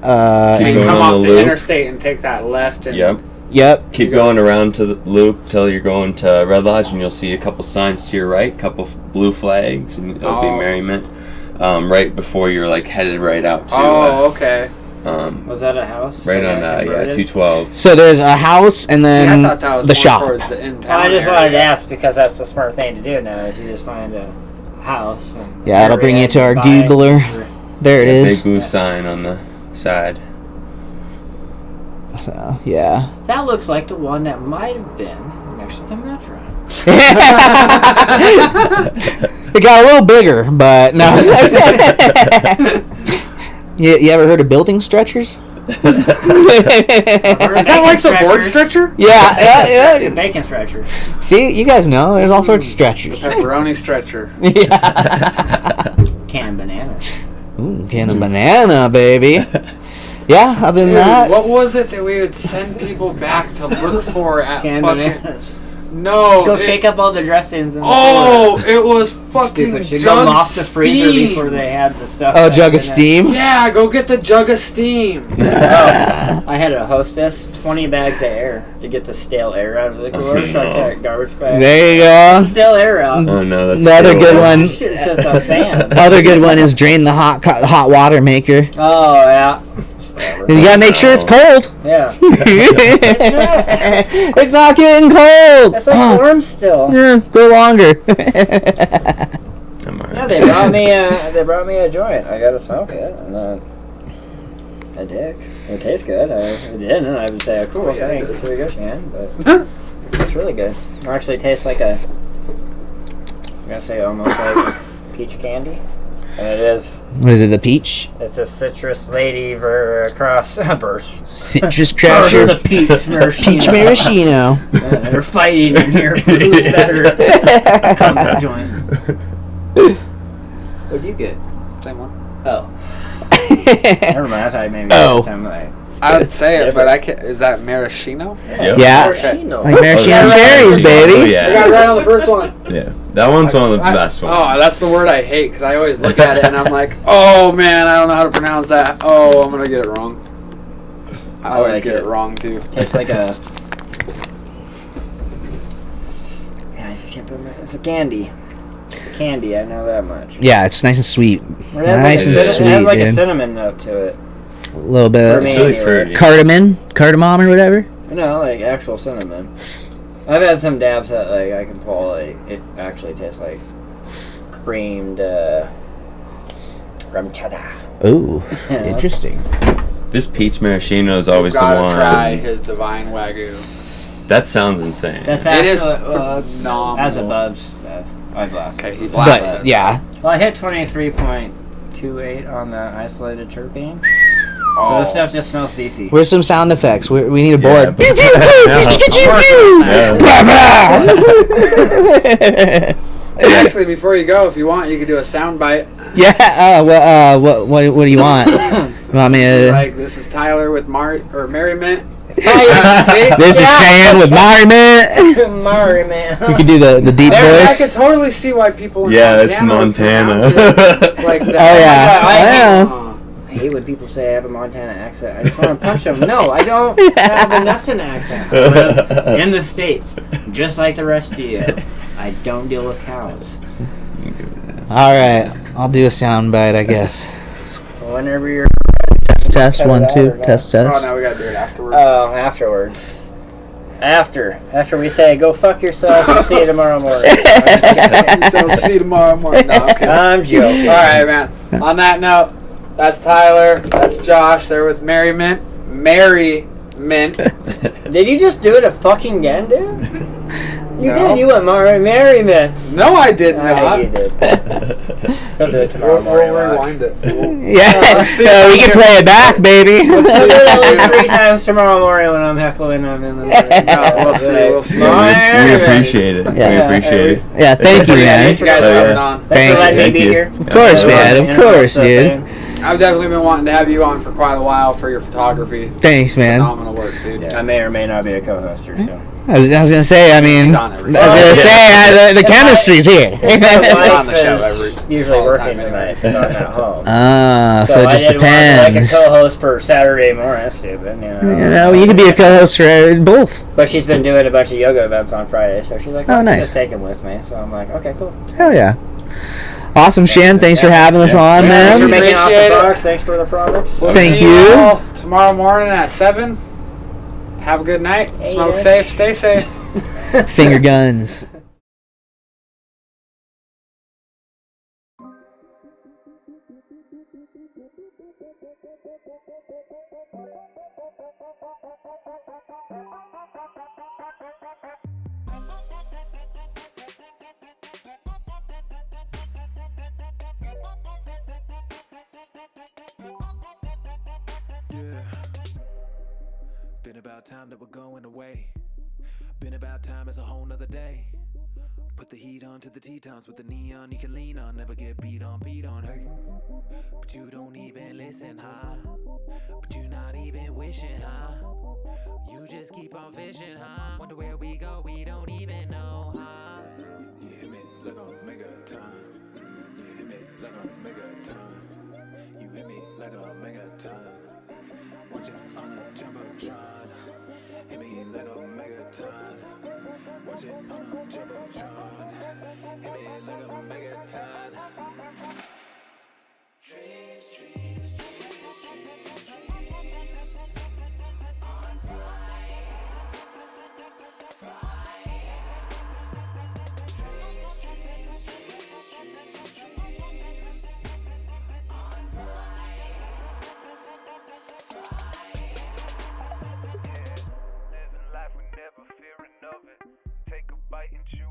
So you going come on off the the loop. interstate and take that left. And Yep. Yep. Keep going around to the loop till you're going to Red Lodge, and you'll see a couple signs to your right, couple blue flags, and it'll be Oh. Marimint. Right before you're like headed right out to. Oh, okay. Was that a house? Right that on, got yeah, converted? 212. So there's a house and See, then I thought that was the more shop. towards the in Well, I town just wanted to area. ask because that's the smart thing to do now is you just find a house. And Yeah, that'll bring you to our Googler. There it Big is. blue sign on the side. So yeah. That looks like the one that might have been next to the Metro. It got a little bigger, but no. You ever heard of building stretchers? Is that like the board stretcher? Yeah. Bacon stretchers. See, you guys know. There's all sorts of stretchers. Pepperoni stretcher. Yeah. Can of bananas. Ooh, can of banana, baby. Yeah, other than Dude, that. what was it that we would send people back to look for at Can of fucking... bananas. No. Go shake up all the dressings. And It was fucking stupid shit. jug Go them off the freezer steam. before they had the stuff. Oh, back jug of in there. steam? Yeah, go get the jug of steam. I had a Hostess, 20 bags of air to get the stale air out of the cooler. Shut that garbage bag. There you go. Stale air out. Oh no, that's Another cool. good one. Shit's just a fan. Other good one is drain the hot water maker. Oh, yeah. You gotta make sure it's cold. Yeah. It's not getting cold. It's like warm still. Yeah, go longer. I'm alright. Yeah, they brought me a joint. I gotta smoke it, and I did. It tastes good. If it didn't, I would say, cool, yeah, it thanks. does. Here you go, Shannon. But it's really good. It actually tastes like I'm gonna say almost like peach candy. And it is. What is it, the peach? It's a citrus lady cross burst. Citrus Burst crasher. of peach maraschino. Peach maraschino. They're fighting in here for who's better. Come to join. What'd you get? Same one. Oh. Never mind. I thought you maybe Oh. something like. I would say it, but I can't. Is that maraschino? Yep. Yeah. Maraschino. Like maraschino Oh, yeah. cherries, Oh baby. I got yeah. it right on the first one. Yeah. That one's one of the best ones. Oh, that's the word I hate because I always look at it and I'm like, oh man, I don't know how to pronounce that. Oh, I'm gonna get it wrong. I always like get it. it wrong too. Tastes like a. Yeah, I just can't put my. It's a candy. It's a candy. I know that much. Yeah, it's nice and sweet. It has Nice and like a, it sweet, has like a dude. cinnamon note to it. A little bit For of me, It's really anyway. fruity. cardamom or whatever. No, like actual cinnamon. I've had some dabs that like I can pull. Like it actually tastes like creamed rum cheddar. Ooh, Yeah. interesting. This peach maraschino is always the Gotta one. try his divine wagyu. That sounds insane. That's It is it's phenomenal. as above eyeglass. Okay, he blasted. But yeah, Well, I hit 23.28 on the isolated terpene. So Oh. this stuff just smells beefy. where's some sound effects? We need a Yeah, board. but- Pew, pew, pew, Yeah. pew, pew, pew, Yeah. pew. Actually, before you go, if you want, you could do a sound bite. Yeah. What do you want? You want me to? Like, this is Tyler with Marimint. See? This is Shan with Marimint. Marimint. You could do the deep I voice. could totally see why people in Yeah, Montana it's would Montana. pronounce it like that. Oh yeah. I Yeah. I hate when people say I have a Montana accent. I just want to punch them. No, I don't have a nothing accent. I live in the States, just like the rest of you. I don't deal with cows. All right, I'll do a sound bite, I guess. Whenever you're... Test Cut it 1 out 2 or not? test Oh, test. now we gotta do it afterwards. Oh, afterwards. After we say, go fuck yourself and see you tomorrow morning. So see you tomorrow morning. No, okay. I'm joking. All right, man. On that note, that's Tyler. That's Josh. They're with Marimint. Marimint. Did you just do it fucking again, dude? You No. did. You went Marimint. No, I did I not. think you did. He'll do it tomorrow morning. We'll watch. rewind it. Yeah, we can play it back, baby. We'll do it at least 3 times tomorrow morning when I'm heckling them in the We'll see. We'll see. We appreciate it. Yeah. We appreciate it. Yeah, thank you, man. Thanks, guys, for coming on. Thanks for letting me Thank be you. here. Of course, man. Of course, dude. I've definitely been wanting to have you on for quite a while for your photography. Thanks, man. Phenomenal work, dude. I may or may not be a co-hoster soon. I was gonna say, I mean, He's I on was every gonna say the chemistry's here. on the show Usually all the working time tonight, anyway. so I'm at home. So it I just didn't want to be like a depends. co-host for Saturday morning. That's stupid, You could be a co-host for both. But she's been doing a bunch of yoga events on Friday, so she's like, Oh, "Oh, nice. Just take him with me." So I'm like, "Okay, cool." Hell yeah. Awesome, Shan. Thanks for having us on, Thanks for man. making awesome Appreciate it. products. Thanks for the products. We'll Thank see you. all tomorrow morning at 7. Have a good night. Smoke yeah. safe. Stay safe. Finger guns. Yeah. about time that we're going away. Been about time, it's a whole nother day. Put the heat on to the Tetons with the neon you can lean on. Never get beat on, hey. But you don't even listen, huh? But you're not even wishing, huh? You just keep on fishing, huh? Wonder where we go, we don't even know, huh? You hit me like a megaton. You hit me like a megaton. You hit me like a megaton. Watch it on the Jumbotron. Hit me like a megaton. Watch it on the Jumbotron. Hit me like a megaton. Dreams, dreams, dreams, dreams, dreams. On fire, fire. Dreams, dreams, dreams, dreams, dreams. On fire, fire. Yeah, living life with never fearing of it. Take a bite and chew